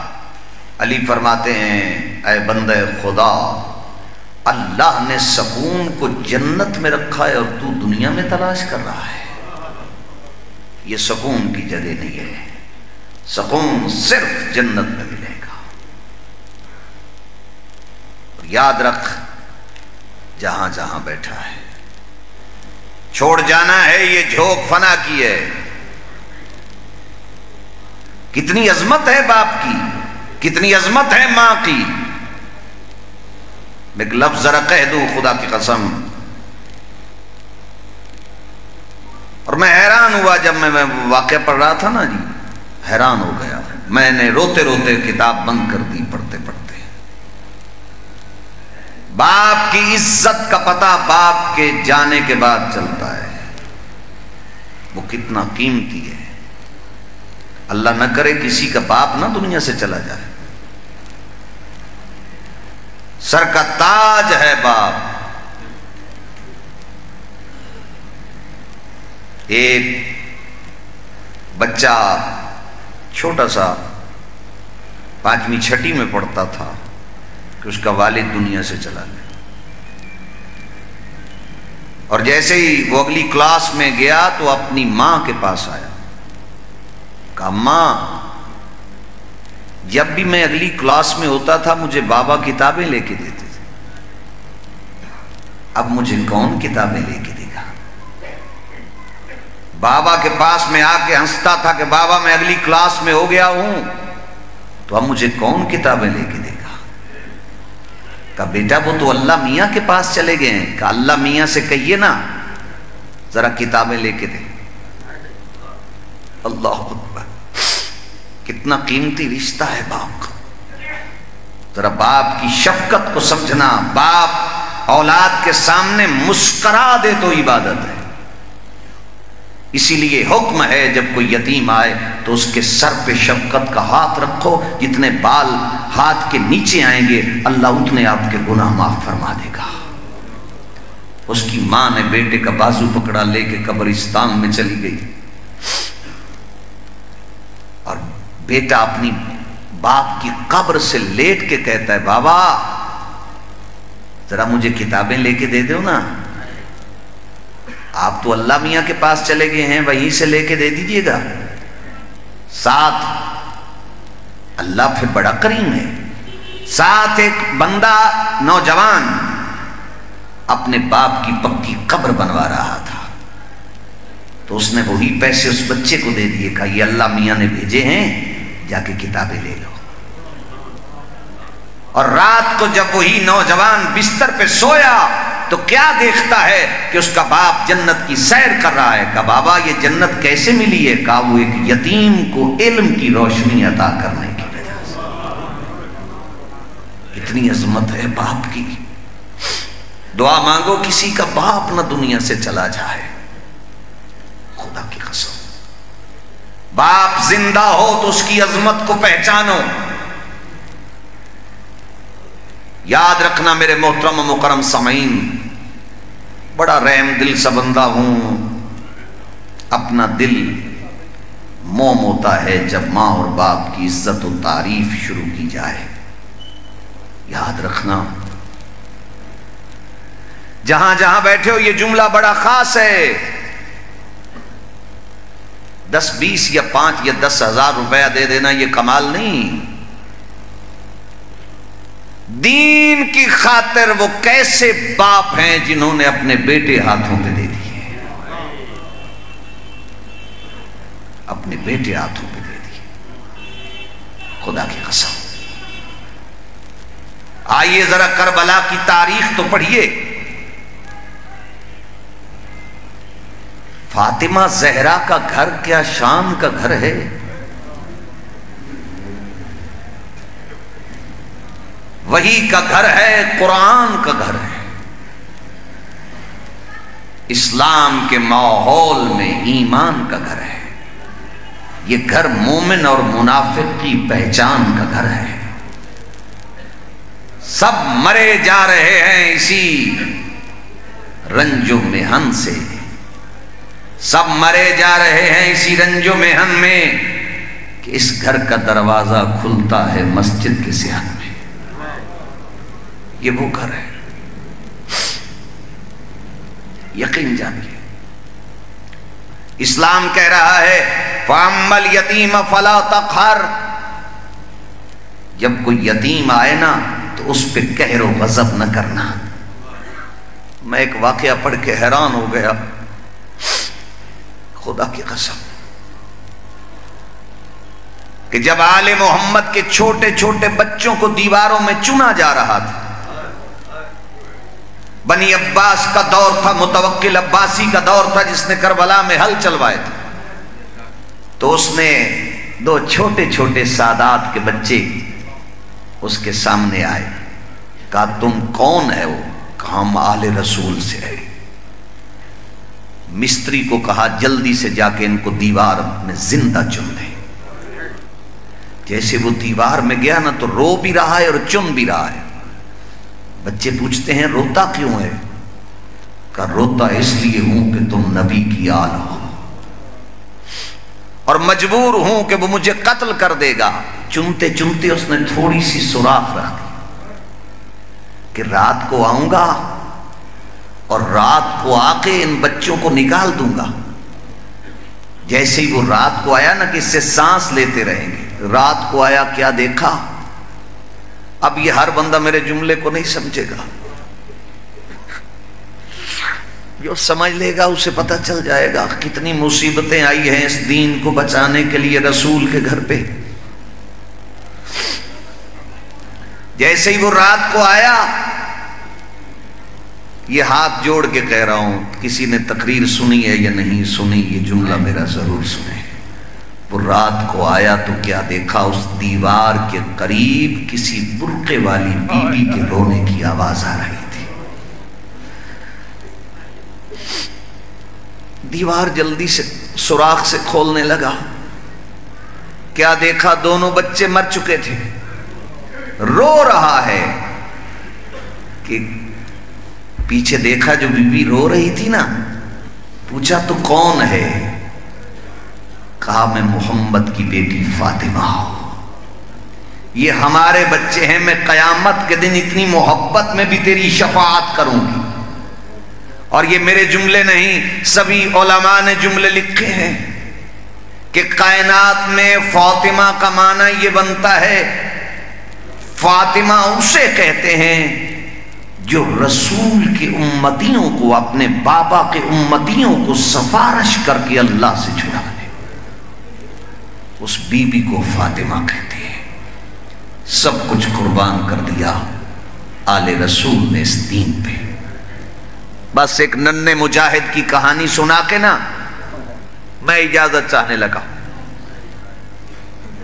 علی فرماتے ہیں اے بندہ خدا، اللہ نے سکون کو جنت میں رکھا ہے اور تو دنیا میں تلاش کر رہا ہے۔ یہ سکون کی جگہ نہیں ہے، سکون صرف جنت میں ملے گا۔ اور یاد رکھ، جہاں جہاں بیٹھا ہے چھوڑ جانا ہے، یہ جھوک فنا کی ہے۔ کتنی عظمت ہے باپ کی، کتنی عظمت ہے ماں کی۔ میں ایک لفظ ذرا کہہ دوں خدا کی قسم، اور میں حیران ہوا جب میں واقعہ پڑھ رہا تھا نا جی، حیران ہو گیا۔ میں نے روتے روتے کتاب بند کر دی پڑھتے پڑھتے۔ باپ کی عزت کا پتہ باپ کے جانے کے بعد چلتا ہے، وہ کتنا قیمتی ہے۔ اللہ نہ کرے کسی کا باپ نہ دنیا سے چلا جائے، سر کا تاج ہے باپ۔ ایک بچہ چھوٹا سا 5ویں 6ٹھی میں پڑھتا تھا کہ اس کا والد دنیا سے چلا گیا، اور جیسے ہی وہ اگلی کلاس میں گیا تو اپنی ماں کے پاس آیا، کہا ماں جب بھی میں اگلی کلاس میں ہوتا تھا مجھے بابا کتابیں لے کے دیتے تھے، اب مجھے کون کتابیں لے کے دے گا؟ بابا کے پاس میں آ کے ہنستا تھا کہ بابا میں اگلی کلاس میں ہو گیا ہوں، تو اب مجھے کون کتابیں لے کے دے گا؟ کہا بیٹا وہ تو اللہ میاں کے پاس چلے گئے ہیں۔ کہا اللہ میاں سے کہیے نا ذرا کتابیں لے کے دے۔ اللہ اکبر، کتنا قیمتی رشتہ ہے باپ کا۔ ذرا باپ کی شفقت کو سمجھنا، باپ اولاد کے سامنے مسکرا دے تو عبادت ہے۔ اسی لیے حکم ہے جب کوئی یتیم آئے تو اس کے سر پہ شفقت کا ہاتھ رکھو، جتنے بال ہاتھ کے نیچے آئیں گے اللہ اتنے آپ کے گناہ معاف فرما دے گا۔ اس کی ماں نے بیٹے کا بازو پکڑا، لے کے قبرستان میں چلی گئی، اور بیٹا اپنی باپ کی قبر سے لیٹ کے کہتا ہے بابا ذرا مجھے کتابیں لے کے دے دو نا۔ آپ تو اللہ میاں کے پاس چلے گئے ہیں، وہیں سے لے کے دے دیجئے گا۔ ساتھ اللہ پھر بڑا کریم ہے، ساتھ ایک بندہ نوجوان اپنے باپ کی پکی قبر بنوا رہا تھا، تو اس نے وہی پیسے اس بچے کو دے دیے، کہا یہ اللہ میاں نے بھیجے ہیں، جا کے کتابیں لے لو۔ اور رات کو جب وہی نوجوان بستر پہ سویا تو کیا دیکھتا ہے کہ اس کا باپ جنت کی سیر کر رہا ہے۔ کہا بابا یہ جنت کیسے ملی ہے؟ کہا وہ ایک یتیم کو علم کی روشنی عطا کرنے کی وجہ سے۔ اتنی عظمت ہے باپ کی۔ دعا مانگو کسی کا باپ نہ دنیا سے چلا جائے، خدا کی قسم۔ باپ زندہ ہو تو اس کی عظمت کو پہچانو۔ یاد رکھنا میرے محترم و مکرم سامعین، بڑا رحم دل سا بندہ ہوں، اپنا دل موم ہوتا ہے جب ماں اور باپ کی عزت و تعریف شروع کی جائے۔ یاد رکھنا جہاں جہاں بیٹھے ہو یہ جملہ بڑا خاص ہے۔ 10 20 یا 5 یا 10 ہزار روپیہ دے دینا یہ کمال نہیں، دین کی خاطر وہ کیسے باپ ہیں جنہوں نے اپنے بیٹے ہاتھوں پہ دے دیے، اپنے بیٹے ہاتھوں پہ دے دیے، خدا کی قسم۔ آئیے ذرا کربلا کی تاریخ تو پڑھیے۔ فاطمہ زہرا کا گھر کیا شام کا گھر ہے، وہی کا گھر ہے، قرآن کا گھر ہے، اسلام کے ماحول میں ایمان کا گھر ہے، یہ گھر مومن اور منافق کی پہچان کا گھر ہے۔ سب مرے جا رہے ہیں اسی رنج و محن سے، سب مرے جا رہے ہیں اسی رنج و محن میں کہ اس گھر کا دروازہ کھلتا ہے مسجد کے صحن میں۔ یہ وہ گھر ہے، یقین جانیے۔ اسلام کہہ رہا ہے فَأَمَّا الْيَتِيمَ فَلَا تَقْهَرْ، جب کوئی یتیم آئے نا تو اس پہ قہر و غضب نہ کرنا۔ میں ایک واقعہ پڑھ کے حیران ہو گیا، خدا کی قسم، کہ جب آل محمد کے چھوٹے چھوٹے بچوں کو دیواروں میں چنا جا رہا تھا، بنی عباس کا دور تھا، متوکل عباسی کا دور تھا جس نے کربلا میں ہل چلوائے تھے، تو اس نے دو چھوٹے چھوٹے سادات کے بچے اس کے سامنے آئے، کہا تم کون ہے؟ وہ کہا ہم آل رسول سے ہے۔ مستری کو کہا جلدی سے جا کے ان کو دیوار میں زندہ چن دیں۔ جیسے وہ دیوار میں گیا نا تو رو بھی رہا ہے اور چن بھی رہا ہے۔ بچے پوچھتے ہیں روتا کیوں ہے؟ کہا روتا اس لیے ہوں کہ تم نبی کی آل ہو اور مجبور ہوں کہ وہ مجھے قتل کر دے گا۔ چنتے چنتے اس نے تھوڑی سی سوراخ رکھ دی کہ رات کو آؤں گا اور رات کو آ کے ان بچوں کو نکال دوں گا۔ جیسے ہی وہ رات کو آیا نا کہ اس سے سانس لیتے رہیں گے، رات کو آیا، کیا دیکھا؟ اب یہ ہر بندہ میرے جملے کو نہیں سمجھے گا، جو سمجھ لے گا اسے پتہ چل جائے گا کتنی مصیبتیں آئی ہیں اس دین کو بچانے کے لیے رسول کے گھر پہ۔ جیسے ہی وہ رات کو آیا، یہ ہاتھ جوڑ کے کہہ رہا ہوں، کسی نے تقریر سنی ہے یا نہیں سنی، یہ جملہ میرا ضرور سنیں۔ وہ رات کو آیا تو کیا دیکھا؟ اس دیوار کے قریب کسی برقعے والی بی بی کے رونے کی آواز آ رہی تھی۔ دیوار جلدی سے سوراخ سے کھولنے لگا، کیا دیکھا؟ دونوں بچے مر چکے تھے۔ رو رہا ہے کہ پیچھے دیکھا جو بی بی رو رہی تھی نا، پوچھا تو کون ہے؟ کہا میں محمد کی بیٹی فاطمہ ہوں، یہ ہمارے بچے ہیں، میں قیامت کے دن اتنی محبت میں بھی تیری شفاعت کروں گی۔ اور یہ میرے جملے نہیں، سبھی علماء نے جملے لکھے ہیں کہ کائنات میں فاطمہ کا معنی یہ بنتا ہے، فاطمہ اسے کہتے ہیں جو رسول کی امتیوں کو، اپنے بابا کے امتیوں کو سفارش کر کے اللہ سے چھڑا دے، اس بی بی کو فاطمہ کہتے ہیں۔ سب کچھ قربان کر دیا آل رسول نے اس دین پہ۔ بس ایک ننھے مجاہد کی کہانی سنا کے نا میں اجازت چاہنے لگا۔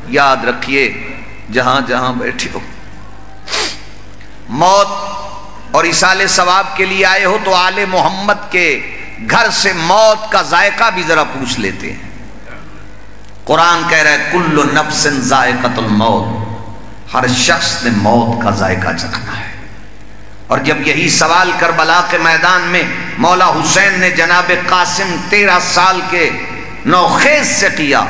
یاد رکھیے جہاں جہاں بیٹھے ہو، موت اور ایصال ثواب کے لیے آئے ہو تو آل محمد کے گھر سے موت کا ذائقہ بھی ذرا پوچھ لیتے ہیں۔ قرآن کہہ رہا ہے کل نفس ذائقۃ الموت، ہر شخص نے موت کا ذائقہ چکھنا ہے۔ اور جب یہی سوال کربلا کے میدان میں مولا حسین نے جناب قاسم 13 سال کے نوخیز سے کیا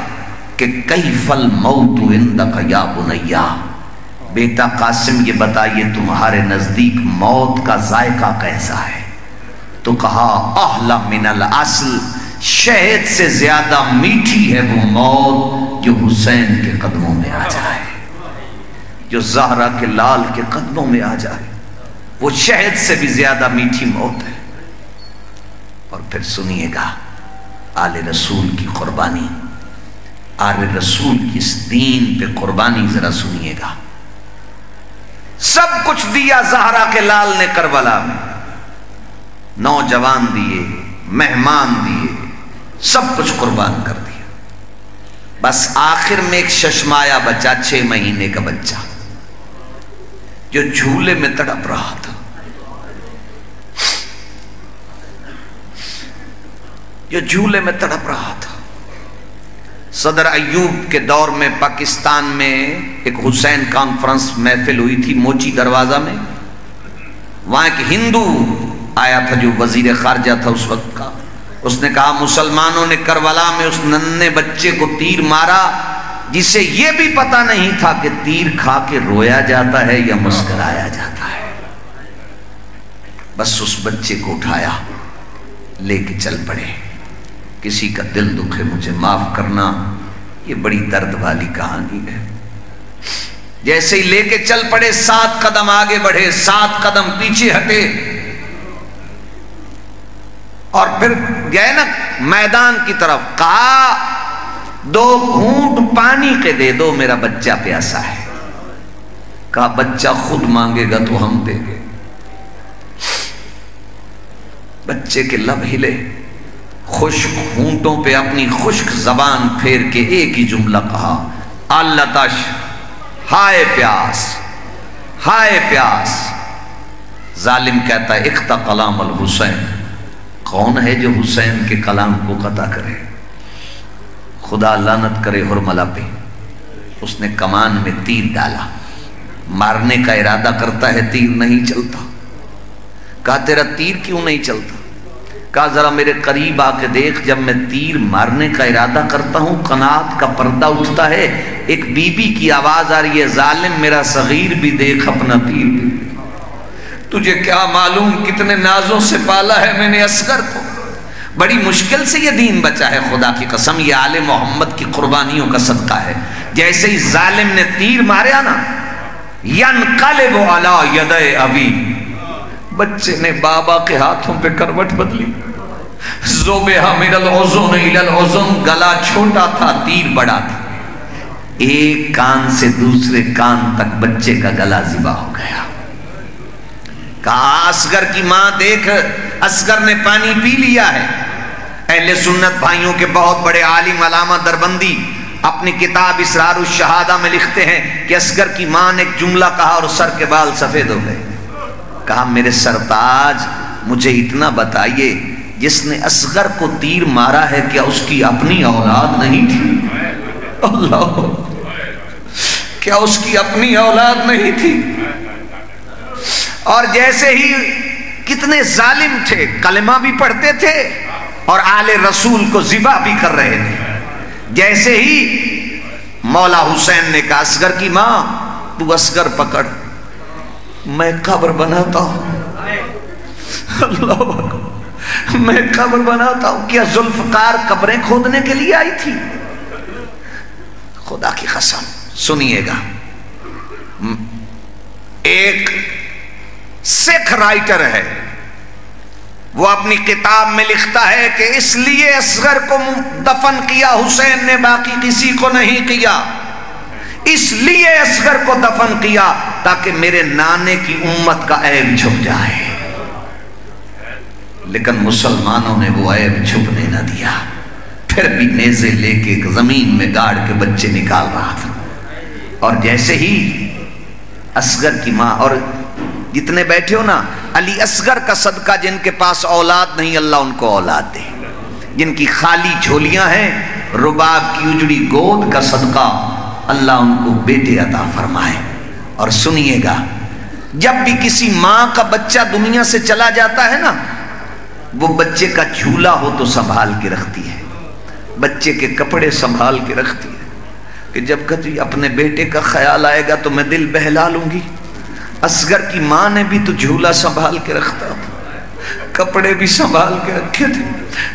کہ کیف الموت عندک یا بنیا، بیٹا قاسم یہ بتائیے تمہارے نزدیک موت کا ذائقہ کیسا ہے؟ تو کہا احلی من العسل، شہد سے زیادہ میٹھی ہے وہ موت جو حسین کے قدموں میں آ جائے۔ جو زہرا کے لال کے قدموں میں آ جائے وہ شہد سے بھی زیادہ میٹھی موت ہے۔ اور پھر سنیے گا آل رسول کی قربانی، آل رسول کی اس دین پہ قربانی ذرا سنیے گا۔ سب کچھ دیا زہرا کے لال نے کربلا میں، نوجوان دیے، مہمان دیے، سب کچھ قربان کر دیا۔ بس آخر میں ایک ششمایا بچہ، 6 مہینے کا بچہ جو جھولے میں تڑپ رہا تھا، جو جھولے میں تڑپ رہا تھا۔ صدر ایوب کے دور میں پاکستان میں ایک حسین کانفرنس محفل ہوئی تھی موچی دروازہ میں۔ وہاں ایک ہندو آیا تھا جو وزیر خارجہ تھا اس وقت کا، اس نے کہا مسلمانوں نے کربلا میں اس ننھے بچے کو تیر مارا جسے یہ بھی پتہ نہیں تھا کہ تیر کھا کے رویا جاتا ہے یا مسکرایا جاتا ہے۔ بس اس بچے کو اٹھایا، لے کے چل پڑے۔ کسی کا دل دکھے مجھے معاف کرنا، یہ بڑی درد والی کہانی ہے۔ جیسے ہی لے کے چل پڑے، 7 قدم آگے بڑھے، 7 قدم پیچھے ہٹے، اور پھر گئے نا میدان کی طرف، کہا 2 گھونٹ پانی کے دے دو، میرا بچہ پیاسا ہے۔ کہا بچہ خود مانگے گا تو ہم دیں گے۔ بچے کے لب ہلے، خشک ہونٹوں پہ اپنی خشک زبان پھیر کے ایک ہی جملہ کہا، العطش، ہائے پیاس، ہائے پیاس۔ ظالم کہتا ہے اختا کلام الحسین، کون ہے جو حسین کے کلام کو قطع کرے؟ خدا لعنت کرے حرملہ پہ، اس نے کمان میں تیر ڈالا، مارنے کا ارادہ کرتا ہے، تیر نہیں چلتا۔ کہا تیرا تیر کیوں نہیں چلتا؟ کہا ذرا میرے قریب آ کے دیکھ، جب میں تیر مارنے کا ارادہ کرتا ہوں قناعت کا پردہ اٹھتا ہے، ایک بی بی کی آواز آ رہی ہے، ظالم میرا صغیر بھی دیکھ اپنا تیر بھی۔ تجھے کیا معلوم کتنے نازوں سے پالا ہے میں نے اصغر کو، بڑی مشکل سے یہ دین بچا ہے، خدا کی قسم یہ آل محمد کی قربانیوں کا صدقہ ہے۔ جیسے ہی ظالم نے تیر ماریا نا، ینقلب علی یدی ابی، بچے نے بابا کے ہاتھوں پہ کروٹ بدلی۔ ذبح من الاذن الی الاذن، گلا چھوٹا تھا تیر بڑا تھا، ایک کان سے دوسرے کان تک بچے کا گلا ذبح ہو گیا۔ کہا اصغر کی ماں دیکھ، اصغر نے پانی پی لیا ہے۔ اہل سنت بھائیوں کے بہت بڑے عالم علامہ دربندی اپنی کتاب اسرار الشہادہ میں لکھتے ہیں کہ اصغر کی ماں نے ایک جملہ کہا اور سر کے بال سفید ہو گئے۔ کہا میرے سرتاج مجھے اتنا بتائیے، جس نے اصغر کو تیر مارا ہے کیا اس کی اپنی اولاد نہیں تھی؟ اللہ، کیا اس کی اپنی اولاد نہیں تھی؟ اور جیسے ہی کتنے ظالم تھے، کلمہ بھی پڑھتے تھے اور آل رسول کو ذبح بھی کر رہے تھے۔ جیسے ہی مولا حسین نے کہا اصغر کی ماں تو اصغر پکڑ، میں قبر بناتا ہوں۔ اللہ اکبر، میں قبر بناتا ہوں۔ کیا ذوالفقار قبریں کھودنے کے لیے آئی تھی؟ خدا کی قسم سنیے گا، ایک سکھ رائٹر ہے، وہ اپنی کتاب میں لکھتا ہے کہ اس لیے اصغر کو دفن کیا حسین نے، باقی کسی کو نہیں کیا، اس لیے اصغر کو دفن کیا تاکہ میرے نانے کی امت کا عیب چھپ جائے۔ لیکن مسلمانوں نے وہ عیب چھپنے نہ دیا، پھر بھی نیزے لے کے زمین میں گاڑ کے بچے نکال رہا تھا۔ اور جیسے ہی اصغر کی ماں، اور جتنے بیٹھے ہو نا، علی اصغر کا صدقہ جن کے پاس اولاد نہیں اللہ ان کو اولاد دے، جن کی خالی جھولیاں ہیں، رباب کی اجڑی گود کا صدقہ اللہ ان کو بیٹے عطا فرمائے۔ اور سنیے گا، جب بھی کسی ماں کا بچہ دنیا سے چلا جاتا ہے نا، وہ بچے کا جھولا ہو تو سنبھال کے رکھتی ہے، بچے کے کپڑے سنبھال کے رکھتی ہے کہ جب کبھی اپنے بیٹے کا خیال آئے گا تو میں دل بہلا لوں گی۔ اصغر کی ماں نے بھی تو جھولا سنبھال کے رکھتا تھا، کپڑے بھی سنبھال کے رکھے تھے۔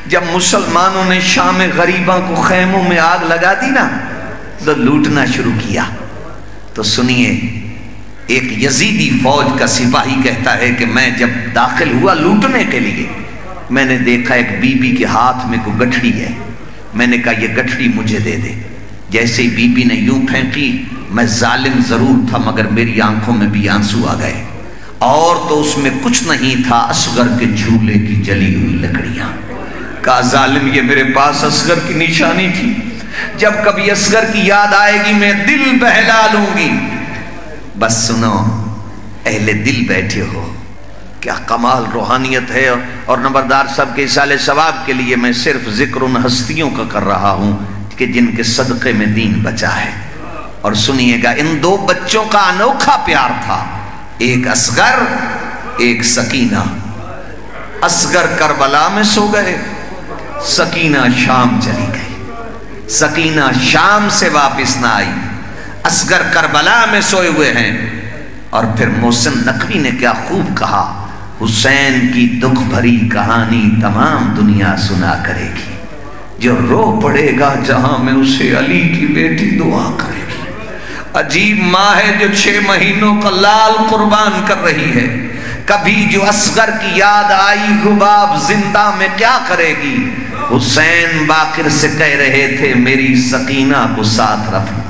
جب مسلمانوں نے شام غریباں کو خیموں میں آگ لگا دی نا، تو لوٹنا شروع کیا۔ تو سنیے، ایک یزیدی فوج کا سپاہی کہتا ہے کہ میں جب داخل ہوا لوٹنے کے لیے، میں نے دیکھا ایک بی بی کے ہاتھ میں کوئی گٹھڑی ہے، میں نے کہا یہ گٹھڑی مجھے دے دے۔ جیسے ہی بی بی نے یوں پھینکی، میں ظالم ضرور تھا مگر میری آنکھوں میں بھی آنسو آ گئے، اور تو اس میں کچھ نہیں تھا، اصغر کے جھولے کی جلی ہوئی لکڑیاں۔ کہا ظالم یہ میرے پاس اصغر کی نشانی تھی، جب کبھی اصغر کی یاد آئے گی میں دل بہلا لوں گی۔ بس سنو اہل دل بیٹھے ہو، کیا کمال روحانیت ہے۔ اور نمبردار صاحب کے اصالِ ثواب کے لیے میں صرف ذکر ان ہستیوں کا کر رہا ہوں کہ جن کے صدقے میں دین بچا ہے۔ اور سنیے گا ان دو بچوں کا انوکھا پیار تھا، ایک اصغر ایک سکینہ۔ اصغر کربلا میں سو گئے، سکینہ شام چلی گئی۔ سکینہ شام سے واپس نہ آئی، اصغر کربلا میں سوئے ہوئے ہیں۔ اور پھر محسن نقوی نے کیا خوب کہا، حسین کی دکھ بھری کہانی تمام دنیا سنا کرے گی، جو رو پڑے گا جہاں میں اسے علی کی بیٹی دعا کرے گی۔ عجیب ماں ہے جو 6 مہینوں کا لال قربان کر رہی ہے۔ کبھی جو اصغر کی یاد آئی رباب زندہ میں کیا کرے گی۔ حسین باقر سے کہہ رہے تھے میری سکینہ کو ساتھ رکھنا،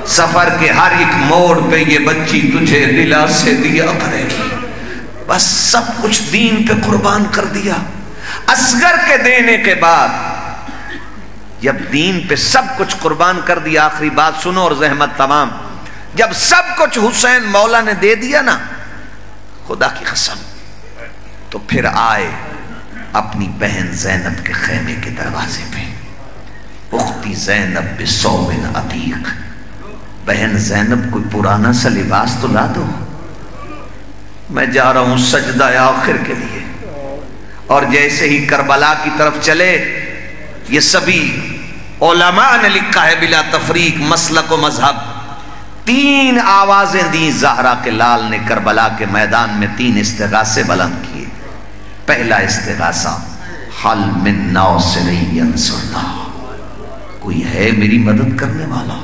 سفر کے ہر ایک موڑ پہ یہ بچی تجھے دلا سے دیا کرے گی۔ بس سب کچھ دین پہ قربان کر دیا۔ اصغر کے دینے کے بعد جب دین پہ سب کچھ قربان کر دیا، آخری بات سنو اور زحمت تمام، جب سب کچھ حسین مولا نے دے دیا نا، خدا کی قسم، تو پھر آئے اپنی بہن زینب کے خیمے کے دروازے پہ۔ اختی زینب بثوب عتیق، بہن زینب کوئی پرانا سا لباس تو لا دو، میں جا رہا ہوں سجدہ آخر کے لیے۔ اور جیسے ہی کربلا کی طرف چلے، یہ سبھی علماء نے لکھا ہے بلا تفریق مسلک و مذہب، 3 آوازیں دیں زہرا کے لال نے کربلا کے میدان میں، 3 استغاثے بلند کیے۔ پہلا استغاثہ، حل من ناصر ینصرنا، کوئی ہے میری مدد کرنے والا۔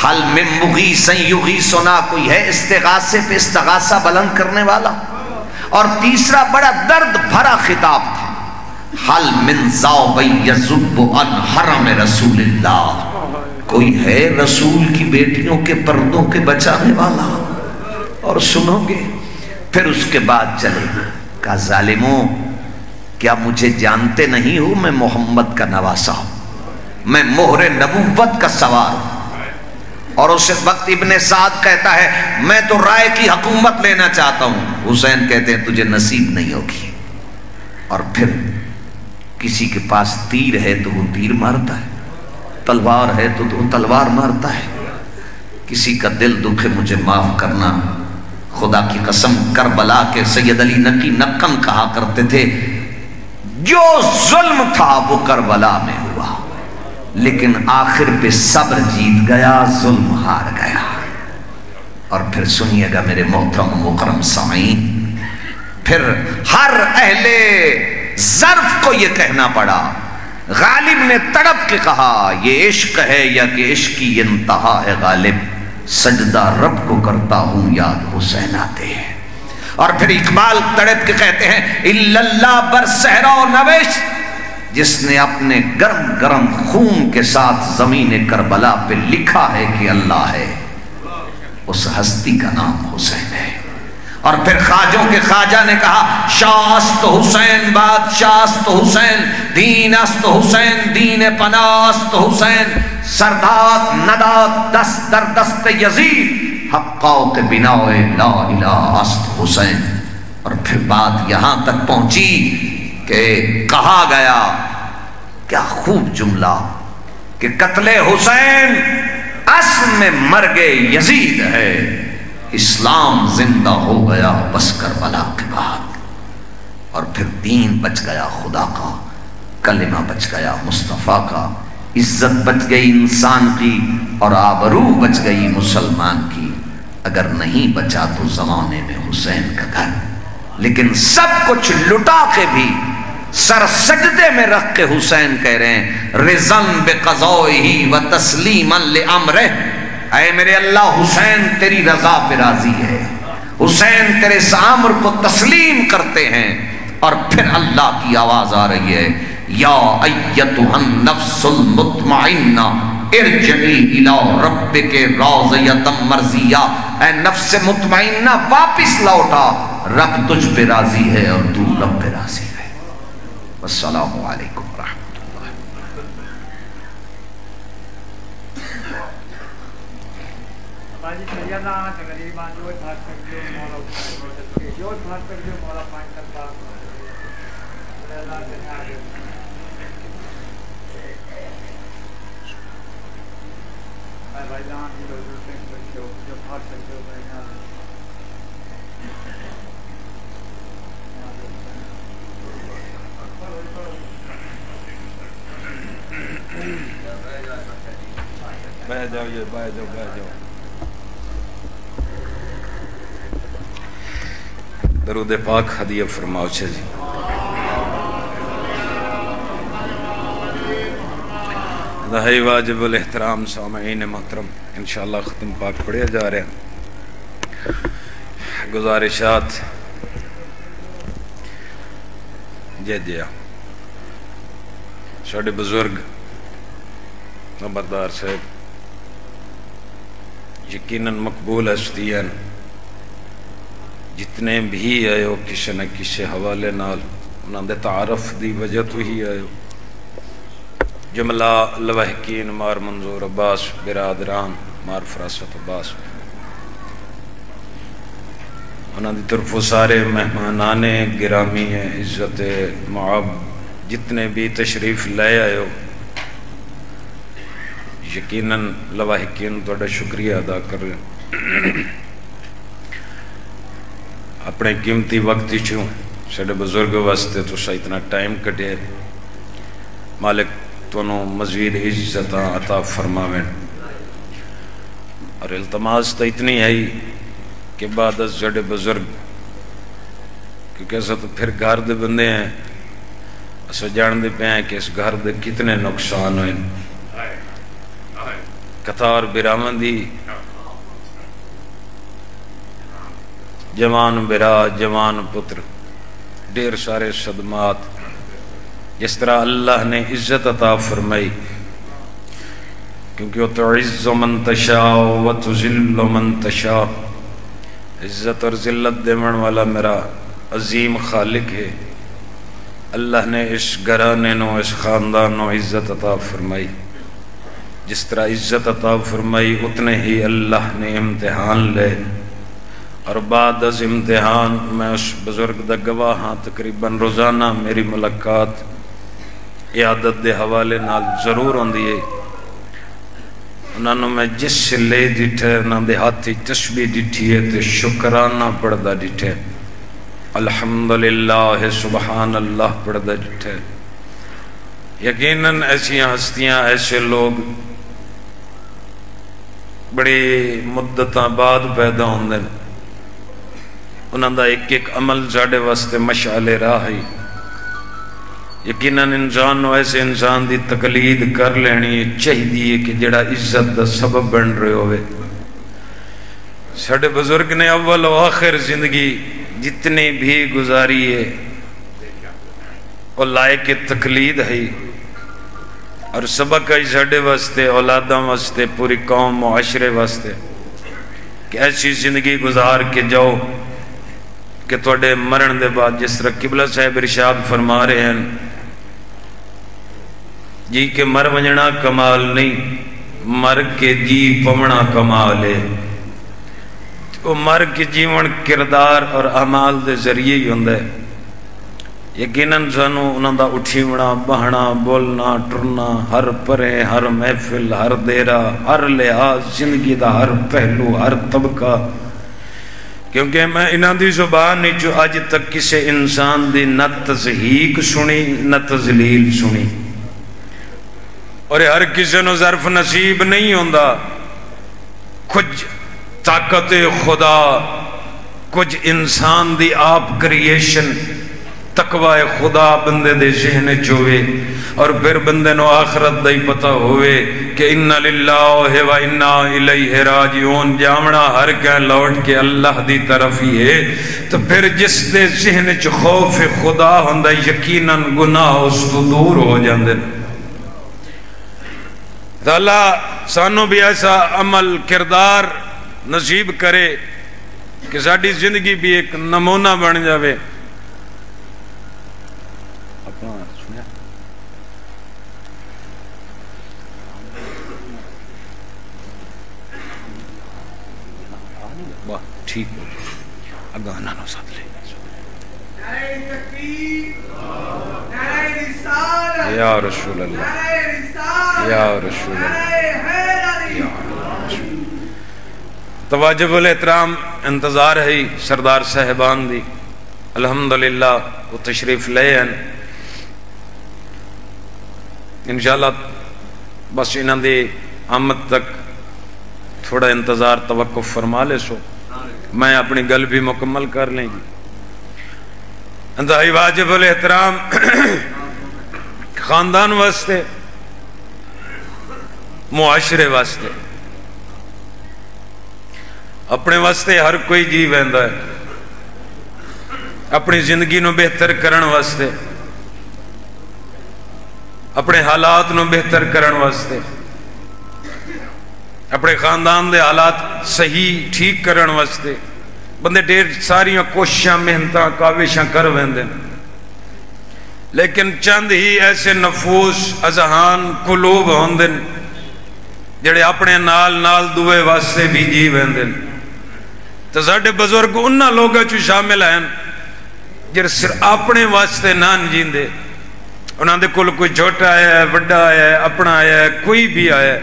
حل من مغیث یغیثنا، کوئی ہے استغاثے پہ استغاثہ بلند کرنے والا۔ اور تیسرا بڑا درد بھرا خطاب تھا، حل من ذاب یذب عن حرم رسول اللہ، کوئی ہے رسول کی بیٹیوں کے پردوں کے بچانے والا۔ اور سنو گے پھر اس کے بعد چلے، کہا ظالموں کیا مجھے جانتے نہیں ہو، میں محمد کا نواسا ہوں، میں مہر نبوت کا سوار ہوں۔ اور اس وقت ابن سعد کہتا ہے میں تو رائے کی حکومت لینا چاہتا ہوں، حسین کہتے ہیں تجھے نصیب نہیں ہوگی۔ اور پھر کسی کے پاس تیر ہے تو وہ تیر مارتا ہے، تلوار ہے تو وہ تلوار مارتا ہے۔ کسی کا دل دکھے مجھے معاف کرنا، خدا کی قسم کربلا کے سید علی نقی نقن کہا کرتے تھے جو ظلم تھا وہ کربلا میں ہوا، لیکن آخر پہ صبر جیت گیا، ظلم ہار گیا۔ اور پھر سنیے گا میرے محترم مکرم سامعین، پھر ہر اہل ظرف کو یہ کہنا پڑا، غالب نے تڑپ کے کہا یہ عشق ہے یا کہ عشق کی انتہا ہے غالب، سجدہ رب کو کرتا ہوں یاد حسین آتے ہیں۔ اور پھر اقبال تڑپ کے کہتے ہیں الا اللہ بر صحرا و نوش، جس نے اپنے گرم گرم خون کے ساتھ زمین کربلا پہ لکھا ہے کہ اللہ ہے، اس ہستی کا نام حسین ہے۔ اور پھر خواجوں کے خواجہ نے کہا شاہ است حسین بادشاہ است حسین، دین است حسین دین پناہ است حسین، سرداد نداد دست در دست یزید، حقاق بناء لا الہ است حسین۔ اور پھر بات یہاں تک پہنچی کہ کہا گیا، کیا خوب جملہ، کہ قتل حسین اصل میں مرگ یزید ہے، اسلام زندہ ہو گیا بس کربلا کے بعد۔ اور پھر دین بچ گیا خدا کا، کلمہ بچ گیا مصطفیٰ کا، عزت بچ گئی انسان کی، اور آبرو بچ گئی مسلمان کی۔ اگر نہیں بچا تو زمانے میں حسین کا گھر، لیکن سب کچھ لٹا کے بھی سر سجدے میں رکھ کے حسین کہہ رہے ہیں رضن بقضائہ و تسلیما لامرہ، اے میرے اللہ حسین تیری رضا پہ راضی ہے، حسین تیرے امر کو تسلیم کرتے ہیں. اور پھر اللہ کی آواز آ رہی ہے، یا ایتھا النفس المطمئنہ ارجعی الی ربک راضیۃ مرضیہ، اے نفس مطمئنہ واپس لوٹا، رب تجھ پہ راضی ہے اور تو رب پہ راضی ہے. والسلام علیکم ورحمۃ اللہ. باجی سیدہ آنا تقریباً جو بھاگ سکتے ہو مولا، جو بھاگ سکتے ہو مولا پانچ تک بات اللہ کے آگے. بھائی جان کی ضرورت ہے جو بھاگ سکتے ہو بھائی جان. بیٹھ جاؤ، یہ بیٹھ جاؤ، بیٹھ جاؤ. درود پاک ہدیہ فرماؤ. اچھا جی، دہائی واجب الاحترام سامعین محترم، انشاءاللہ ختم پاک پڑھیا جا رہے ہیں. گزارشات جی ساڑھے بزرگ نمبردار صاحب یقیناً مقبول ہستی ہیں، جتنے بھی آئے ہو کسی نہ کسی حوالے نال انہاں دے تعارف دی وجہ تو ہی آئے ہو. جملہ لواحقین مار منظور عباس برادران مار فراست عباس، انہاں دی طرف سارے مہمانان گرامی ہیں عزت معاب جتنے بھی تشریف لے آئے ہو، یقیناً لواحقین توڑا شکریہ ادا کر رہے ہیں. اپنے قیمتی وقت چھوں ساڑھے بزرگ واسطے تو سا اتنا ٹائم کٹے، مالک تونوں مزید عزت عطا فرماویں. اور التماس تو اتنی ہے کہ بعد از ساڑھے بزرگ، کیونکہ ایسا تو پھر گھر دے بندے ہیں، ایسا جان دے پہ ہیں کہ اس گھر دے کتنے نقصان ہوئے. قطار برامن دی جوان برا جوان پتر ڈیر سارے صدمات، جس طرح اللہ نے عزت عطا فرمائی، کیونکہ وہ تعز من تشاء و تذل من تشاء، عزت اور ذلت دیون والا میرا عظیم خالق ہے. اللہ نے اس گھرانے نو اس خاندان نو عزت عطا فرمائی. جس طرح عزت عطا فرمائی اتنے ہی اللہ نے امتحان لے، اور بعد از امتحان میں اس بزرگ دا گواہ ہاں. تقریباً روزانہ میری ملاقات عیادت دے حوالے نال ضرور ہوندی ہے. انہاں نوں میں جس لے ڈٹھے انہاں دے ہاتھی تسبیح ڈٹھی ہے تے شکرانہ پڑھدا ڈٹھے، الحمدللہ سبحان اللہ پڑھدا ڈٹھے. یقیناً ایسی ہستیاں ایسے لوگ بڑی مدتاں بعد پیدا ہوندے، انہاں دا ایک ایک عمل ساڈے واسطے مشعل راہ ہے. یقیناً انسان نو ایسے انسان دی تقلید کر لینی چاہیے کہ جڑا عزت دا سبب بن رہے ہوئے. ساڈے بزرگ نے اول و آخر زندگی جتنی بھی گزاری ہے وہ لائق تقلید ہے، اور سبق ہے ساڈے واسطے، اولاداں واسطے، پوری قوم معاشرے واسطے کہ ایسی زندگی گزار کے جاؤ کہ توڑے مرن دے بعد، جس طرح قبلہ صاحب ارشاد فرما رہے ہیں جی کہ مر ونجنا کمال نہیں، مر کے جی پونا کمال ہے. وہ مر کے جیون کردار اور اعمال دے ذریعے ہی ہوندے. یقیناً سانو انہاں دا اٹھیونا بہنا بولنا ٹرنا ہر پرے ہر محفل ہر دیرہ ہر لحاظ زندگی دا ہر پہلو ہر طبقہ، کیونکہ میں انہاں دی زبان نہیں جو آج تک کسی انسان دی نہ تضحیق سنی نہ تذلیل سنی، اور ہر کسی نو ظرف نصیب نہیں ہوندا. کچھ طاقت خدا، کچھ انسان دی آپ کریشن، تقوی خدا بندے دے ذہن چوے اور پھر بندے نو آخرت دا ہی پتہ ہوئے کہ ان للہ و انا الیہ راجعون، جامنا ہر کہ لوٹ کے اللہ دی طرف ہی ہے۔ تو پھر جس دے ذہن چ خوف خدا ہوندا یقیناً گناہ اس تو دور ہو جاندے۔ تو اللہ سانو بھی ایسا عمل کردار نصیب کرے کہ ساڈی زندگی بھی ایک نمونہ بن جاوے۔ ٹھیک ہو اگانا نو ساتھ لے نعرہ تکبیر، نعرہ رسالت، یا رسول اللہ، نعرہ رسالت، یا رسول اللہ، نعرہ حیدری۔ تو واجب الاحترام انتظار ہے سردار صاحبان دی، الحمدللہ وہ تشریف لے ہیں انشاءاللہ۔ بس انہاں دی آمد تک تھوڑا انتظار توقف فرما لے سو، میں اپنی گل بھی مکمل کر لیں گی۔ انتہائی واجب الاحترام خاندان واسطے، معاشرے واسطے، اپنے واسطے ہر کوئی جی ویندا ہے، اپنی زندگی نو بہتر کرن واسطے، اپنے حالات نو بہتر کرن واسطے، اپنے خاندان دے حالات صحیح ٹھیک کرن واسطے بندے ڈیر ساریاں کوششاں محنتاں کاوشاں کر ویندے، لیکن چند ہی ایسے نفوس اذہان قلوب ہوندے جڑے اپنے نال نال دوے واسطے بھی جی ویندے۔ تو ساڈے بزرگ انہاں لوگاں چ شامل ہیں جڑے صرف اپنے واسطے نہ جیندے، انہاں دے کول کوئی چھوٹا آیا ہے، بڑا آیا ہے، اپنا آیا ہے، کوئی بھی آیا ہے،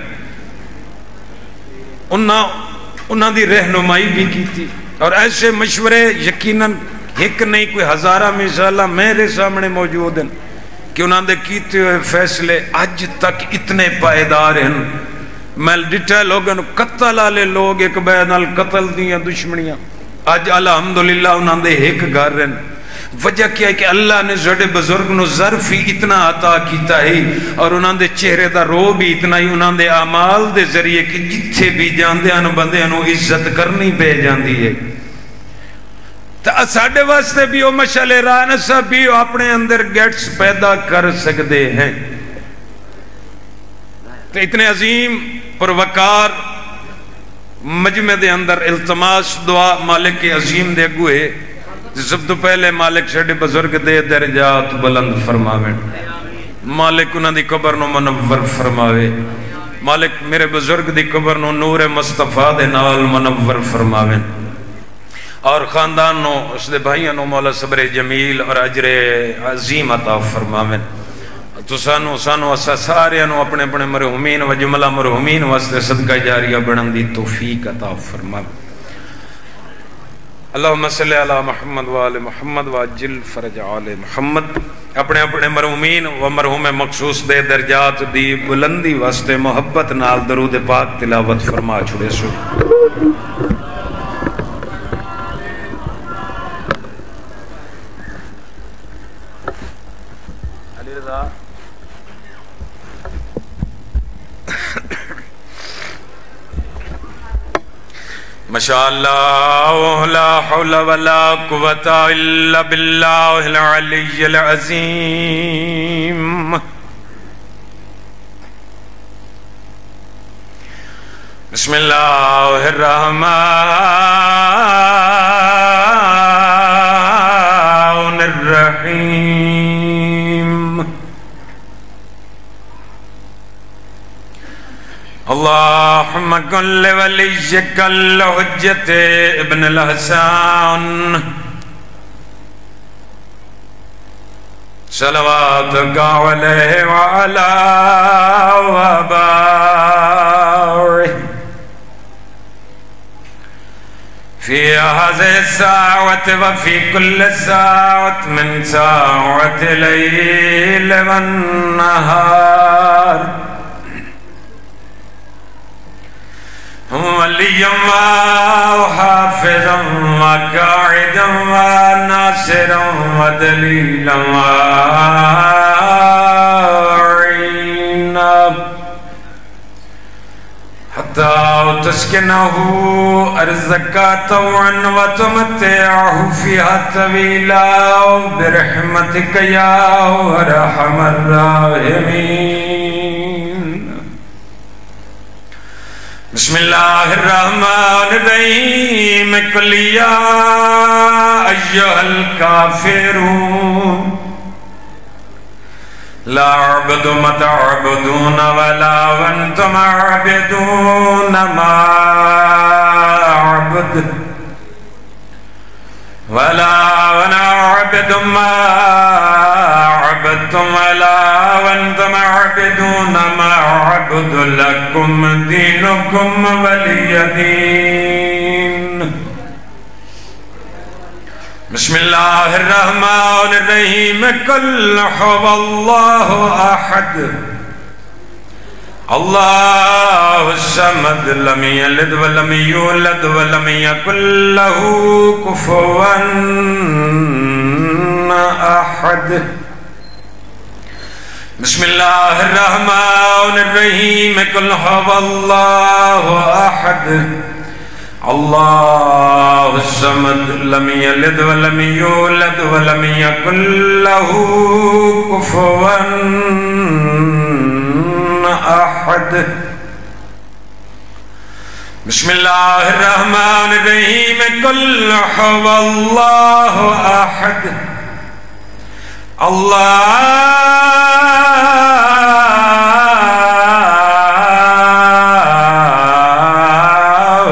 انہاں دی رہنمائی بھی کی تھی۔ اور ایسے مشورے یقیناً ایک نہیں کوئی ہزارہ مثالہ میرے سامنے موجود ہیں کہ انہاں دے کیتے ہوئے فیصلے اج تک اتنے پائیدار ہیں۔ میں ڈٹھا لوگوں قتل والے لوگ ایک بے نال قتل دیاں دشمنیاں اج الحمدللہ انہاں دے ایک گھر ہیں۔ وجہ کیا ہے کہ اللہ نے زڑے بزرگ نو ظرف ہی اتنا عطا کیتا ہے اور انہاں دے چہرے دا رو بھی اتنا ہی، انہاں دے اعمال دے ذریعے کہ جتھے بھی جاندے ہیں بندے نو عزت کرنی پہ جاندی ہے۔ تو ساڈے واسطے بھی وہ مشعل راہ نسا بھی اپنے اندر گیٹس پیدا کر سکتے ہیں۔ تو اتنے عظیم پروکار مجمع دے اندر التماس دعا مالک عظیم دے گوئے، سب تو پہلے مالک شڑے بزرگ دے درجات بلند فرماوے، مالک انہاں دی قبر نو منور فرماوے، مالک میرے بزرگ دی قبر نو نور مصطفیٰ دے نال منور فرماوے، اور خاندان نو اس دے بھائیاں نو مولا صبر جمیل اور اجر عظیم عطا فرماوے۔ تو سانو اسا سارے نو اپنے اپنے مرحومین و جملہ مرحومین واسطے صدقہ جاریہ بنن دی توفیق عطا فرماوے۔ اللہم صلی علی محمد و آل محمد و عجل فرج آل محمد۔ اپنے اپنے مرحومین و مرحوم مخصوص دے درجات دی بلندی واسطے محبت نال درود پاک تلاوت فرما چھڑے سو۔ علی رضا ماشاءاللہ لا حول ولا قوة الا باللہ العلی العظیم۔ بسم اللہ الرحمن الرحیم۔ اللہم کل ولیک الحجت ابن الحسان صلواتک علیہ وعلا وبارک فی هذه الساعة وفي كل ساعة من ساعة الليل والنهار وليا وحافظا وقاعدا وناصرا ودليلا وعينا حتى تسكنه أرزك طوعا وتمتعه فيها طويلا برحمتك يا أرحم الراحمين. بسم الله الرحمن الرحيم. قل يا أيها الكافرون لا أعبد ما تعبدون ولا أنتم عابدون ما أعبد ولا أنا أعبد ما عبدتم ولا أنتم عابدون ما أعبد لكم دينكم ولي دين. بسم الله الرحمن الرحيم. قل هو الله أحد الله الصمد لم يلد ولم يولد ولم يكن له كفوا أحد. بسم الله الرحمن الرحيم. قل هو الله أحد الله الصمد لم يلد ولم يولد ولم يكن له كفوا أحد. بسم الله الرحمن الرحيم. قل هو الله أحد الله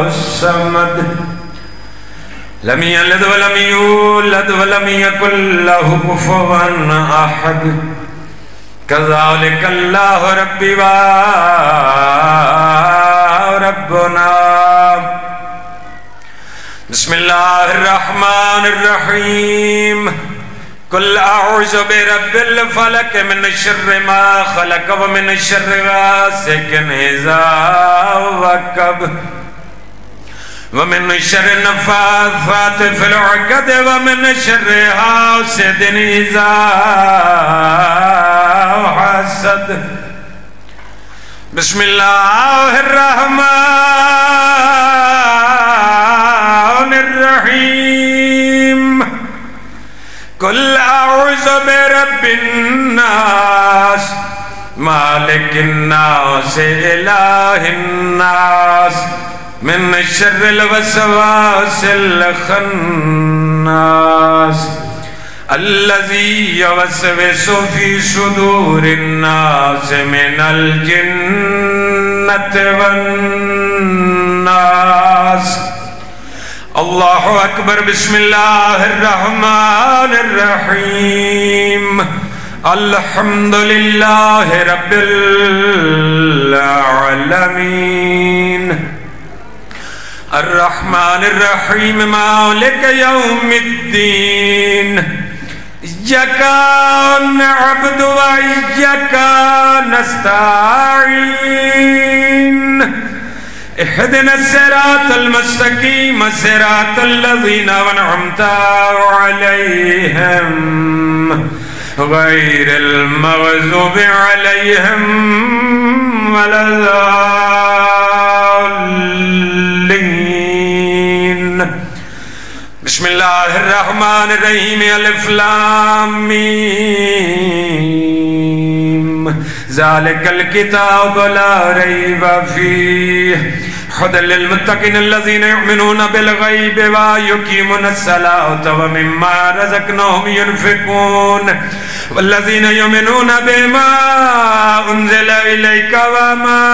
الصمد لم يلد ولم يولد ولم يكن له كفوا أحد. كذلك الله ربي وربنا. بسم الله الرحمن الرحيم. قل أعوذ برب الفلق من شر ما خلق ومن شر غاسق إذا وقب ومن شر النفاثات في العقد ومن شر حاسد إذا حسد. بسم الله الرحمن الرحيم. قل أعوذ برب الناس مالك الناس إله الناس من شر الوسواس الخناس الذي يوسوس في صدور الناس من الجنة والناس. الله أكبر. بسم الله الرحمن الرحيم. الحمد لله رب العالمين الرحمن الرحيم مالك يوم الدين. إياك نعبد وإياك نستعين. اهدنا الصراط المستقيم صراط الذين أنعمت عليهم غير المغضوب عليهم ولا الضالين. بسم الله الرحمن الرحيم. الف لام ميم. ذلك الكتاب لا ريب فيه هدى للمتقين الذين يؤمنون بالغيب ويقيمون الصلاة ومما رزقناهم ينفقون والذين يؤمنون بما أنزل إليك وما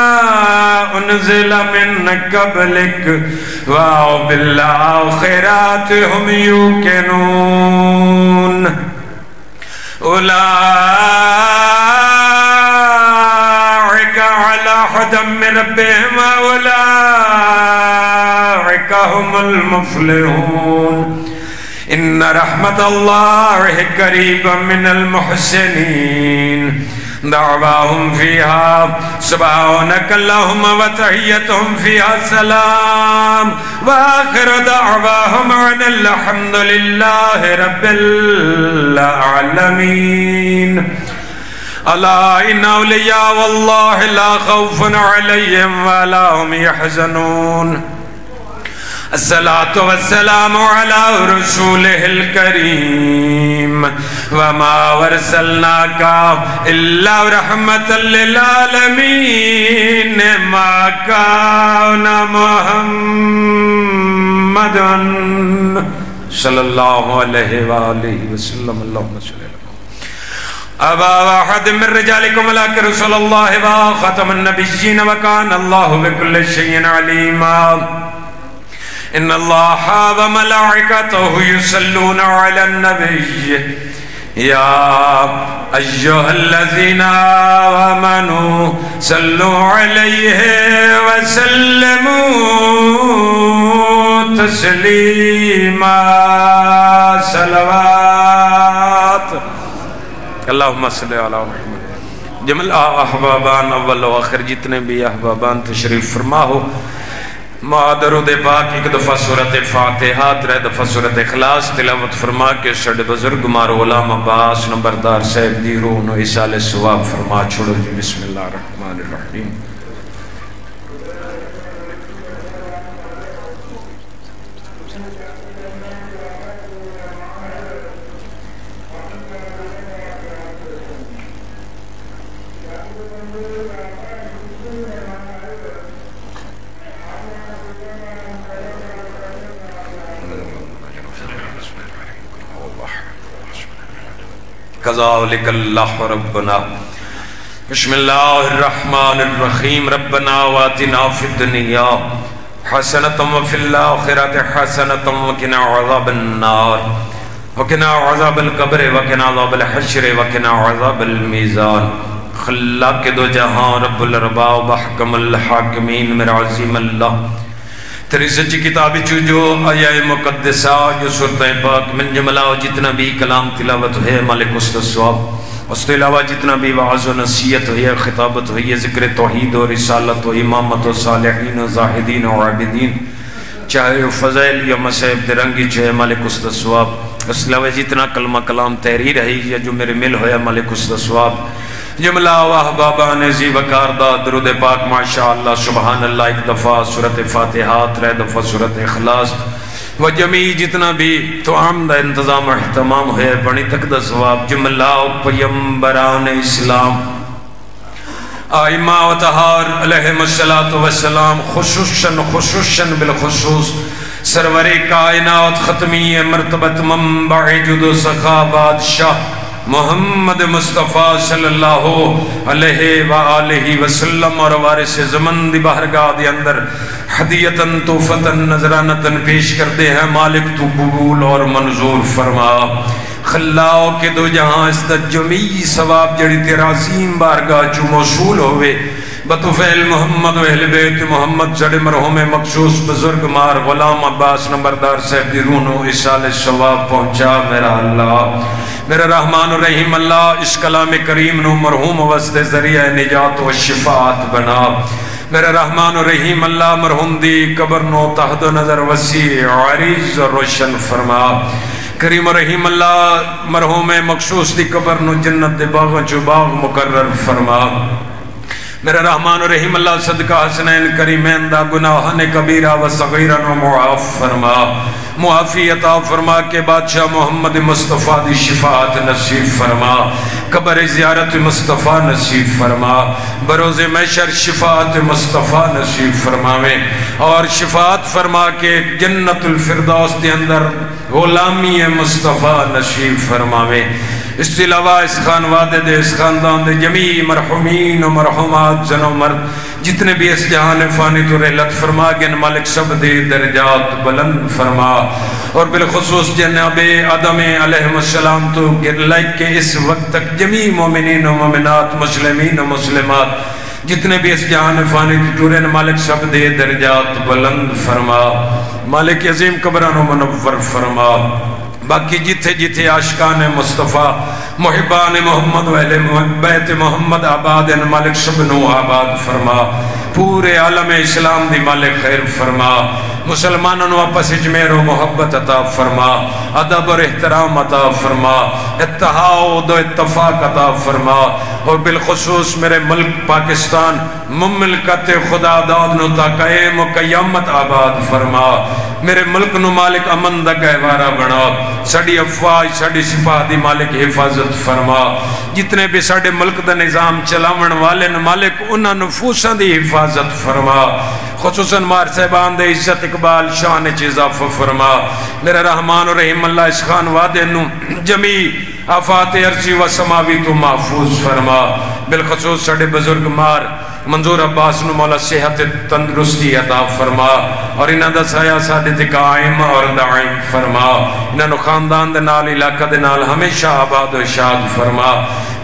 أنزل من قبلك وبالآخرة هم يوقنون. أولئك على هدى من ربهم وأولئك هم المفلحون. إن رحمة الله قريب من المحسنين. دعواهم فيها سبحانك اللهم وتحيتهم فيها سلام وآخر دعواهم عن الحمد لله رب العالمين ألا إن أولياء والله لا خوف عليهم ولا هم يحزنون الصلاة والسلام على رسوله الكريم وما أرسلناك إلا رحمة للعالمين ما كان محمد صلى الله عليه وآله وسلم اللهم صل على أبا واحد من رجالكم لكن رسول الله وخاتم النبيين وكان الله بكل شيء عليما إن الله وملائكته يصلون على النبي يا أيها الذين آمنوا صلوا عليه وسلموا تسليما صلوات اللهم صل على محمد جمل احبابان اول و آخر جتنے بھی احبابان تشریف فرما ہو درود پاک ایک دفعہ سورت فاتحہ ترے دفعہ سورت اخلاص تلاوت فرما کے سڑ بزرگ مار غلام عباس نمبردار صاحب دی روح نو ایسال ثواب فرما چھوڑو جی بسم اللہ الرحمن الرحیم كذلك الله ربنا بسم الله الرحمن الرحيم ربنا واتنا في الدنيا حسنة وفي الآخرة حسنة وقنا عذاب النار وقنا عذاب القبر وقنا عذاب الحشر وقنا عذاب الميزان خلاق دو جہاں رب الارباب احکم الحاکمین میرا عظیم اللہ تیری سچی کتابی جو آیہ مقدسہ جو سورتہ پاک من جملہ جتنا بھی کلام تلاوت ہے مالک استثواب اس کے علاوہ جتنا بھی وعظ و نصیحت ہوئی خطابت ہوئی ذکر توحید و رسالت و امامت و صالحین و زاہدین و عابدین چاہے فضائل یا مسائب درنگی چاہے مالک استثواب اس کے علاوہ جتنا کلمہ کلام تحریر ہے یا جو میرے مل ہویا مالک استثواب جملہ و احبابان زی وکار دا درود پاک ماشاءاللہ سبحان اللہ ایک دفعہ سورت فاتحہ ترے دفعہ سورت اخلاص و جمیع جتنا بھی تو عامدہ انتظام احتمام ہے بڑی تک دا ثواب جملہ و پیمبران اسلام آئمہ و تہار علیہم السلام خصوصاً بالخصوص سرور کائنات ختمی مرتبت منبع جد و سخا بادشاہ محمد مصطفیٰ صلی اللہ علیہ وآلہ وسلم اور وارث زمن دی بہرگاہ دی اندر حدیتاً توفتاً نظرانتاً پیش کرتے ہیں مالک تو قبول اور منظور فرما خلاؤ کے دو جہاں اس تجمیع ثواب جڑی تیرا عظیم بارگاہ جو موصول ہوئے بطفیل محمد و اہل بیت محمد جڑے مرحوم مخصوص بزرگ مار غلام عباس نمبردار صاحب دی رونو اسال ثواب پہنچا میرا اللہ میرا رحمان الرحیم اللہ اس کلام کریم نو مرحوم وسط ذریعہ نجات و شفاعت بنا میرا رحمان الرحیم اللہ مرحوم دی قبر نو تحت نظر وسیع عریض و روشن فرما کریم رحیم اللہ مرحوم مخصوص دی قبر نو جنت دے باغ جو باغ مقرر فرما میرا رحمان الرحیم اللہ صدقہ حسنین کریمین دا گناہن کبیرہ و صغیرن و معاف فرما معافی عطا فرما کے بادشاہ محمد مصطفیٰ دی شفاعت نصیب فرما قبر زیارت مصطفیٰ نصیب فرما بروز محشر شفاعت مصطفیٰ نصیب فرماویں اور شفاعت فرما کے جنت الفردوس دے اندر غلامی مصطفیٰ نصیب فرماویں اس سے علاوہ اس خانوادے دے اس خاندان دے جمیع مرحومین و مرحومات زن و مرد جتنے بھی اس جہان فانی تو رحلت فرما گن مالک سب دے درجات بلند فرما اور بالخصوص جناب آدم علیہ السلام تو لائک کے اس وقت تک جمیع مومنین و مومنات مسلمین و مسلمات جتنے بھی اس جہان فانی تو رہن مالک سب دے درجات بلند فرما مالک عظیم قبران و منور فرما باقی جتھے جتھے عاشقان مصطفیٰ محبان محمد و اہل بیت محمد آباد مالک سبنو آباد فرما پورے عالم اسلام دی مالک خیر فرما مسلمانوں آپس اجمیر و محبت عطا فرما ادب اور احترام عطا فرما اتحاد و اتفاق عطا فرما اور بالخصوص میرے ملک پاکستان مملکت خدا داد نو تا قائم و قیامت آباد فرما میرے ملک نو مالک امن دا گہوارہ بنا ساڑی افواج ساڑی سپاہ دی مالک حفاظت فرما جتنے بھی ساڑے ملک دا نظام چلاون والے مالک انہاں نفوساں دی حفاظت فرما خصوصاً مار صاحبان دے عزت اقبال شان اضافہ فرما میرے رحمان و رحیم اللہ اس خان وعدے نو جمی آفات ارضی و سماوی تو محفوظ فرما بالخصوص ساڑے بزرگ مار منظور عباس نو مولا صحت تندرستی عطا فرما اور انہاں دا سایہ سادے تے قائم اور دائم فرما انہاں نو خاندان دے نال علاقہ دے نال ہمیشہ آباد و شاد فرما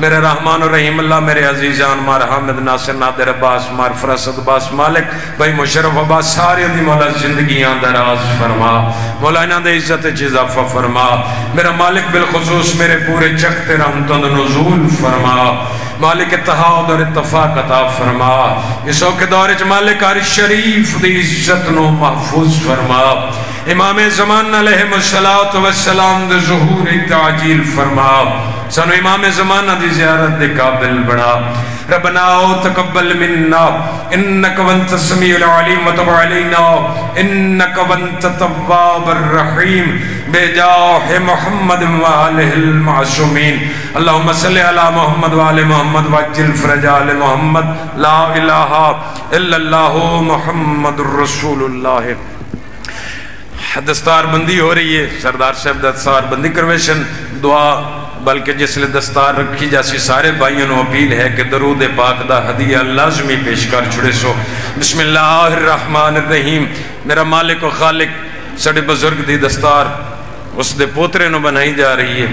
میرے رحمان و رحیم اللہ میرے عزیزان مار حامد ناصر نادر عباس مار فرسد عباس مالک بھائی مشرف عباس سارے دی مولا زندگیاں دراز فرما مولا انہاں دے عزت اضافہ فرما میرا مالک بالخصوص میرے پورے چکتے رحمتوں نزول فرما مالک اتحاد اور اتفاق عطا فرما اس وقت دورج مالک عرش شریف دی عزت نو محفوظ فرما امام زمان علیہ السلام دے ظہور تعجیل فرما سنو امام زمانہ دی زیارت دے قابل بنا ربنا تقبل منا انکا وانت السمیع العلیم وتب علینا انکا وانت التواب الرحیم بے جاہ محمد وآلہ المعصومین اللہم صلی علی محمد وآلہ محمد وعجل فرج آل محمد لا الہ الا اللہ محمد الرسول اللہ دستار بندی ہو رہی ہے سردار صاحب دستار بندی کرویشن دعا بلکہ جس لئے دستار رکھی جاسی سارے بھائیوں نے اپیل ہے کہ درود پاک دا ہدیہ لازمی پیش کر چھڑے سو بسم اللہ الرحمن الرحیم میرا مالک و خالق سڑے بزرگ دی دستار اس دے پوترے نو بنائی جا رہی ہے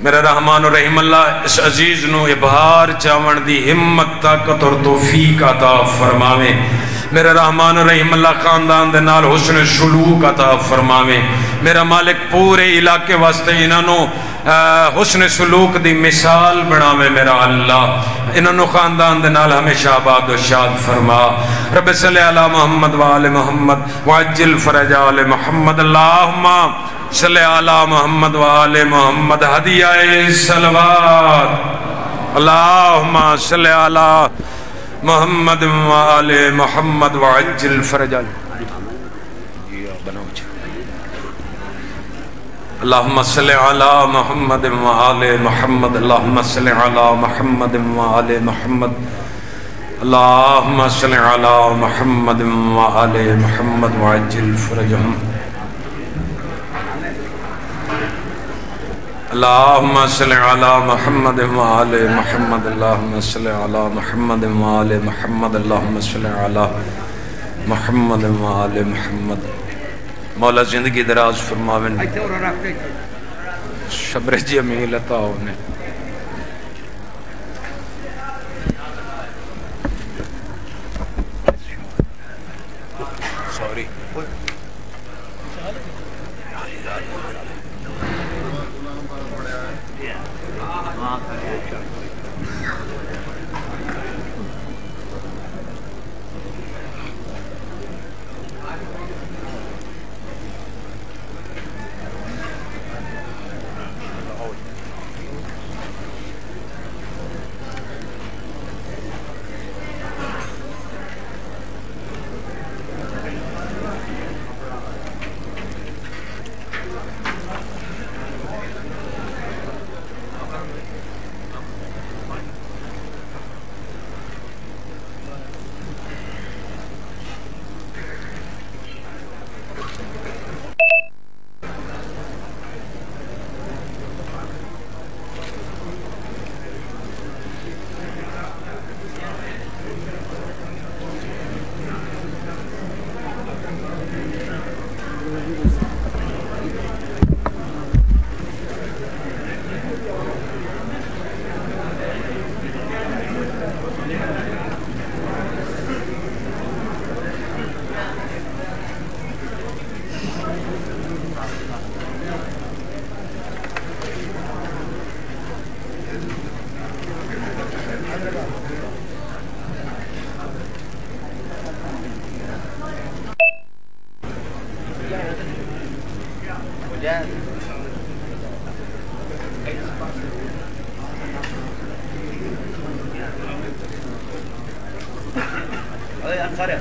میرا رحمان و رحیم اللہ اس عزیز نو ابہار چاون دی ہمت طاقت اور توفیق عطا فرماوے میرا رحمان و رحیم اللہ خاندان دے نال حسن سلوک عطا فرماوے میرا مالک پورے علاقے واسطے انہوں حسن سلوک دی مثال بناوے میرا اللہ انہوں خاندان دے نال ہمیشہ آباد و شاد فرما رب صلی علی محمد وآل محمد وعجل فرج آل محمد اللہم صلی علی محمد وآل محمد ہدیہ صلوات اللہم صلی علی محمد وآل محمد وعجل فرج آل اللہم صلی علی محمد وآل محمد اللہم صلی علی محمد وآل محمد اللہم صلی علی محمد وآل محمد وعجل فرجہم اللہم صلی علی محمد وآل محمد اللہم صلی علی محمد وآل محمد اللہم صلی علی محمد وآل محمد مولا زندگی دراز فرماویں شبر جمیل عطا ہونے سوری سارے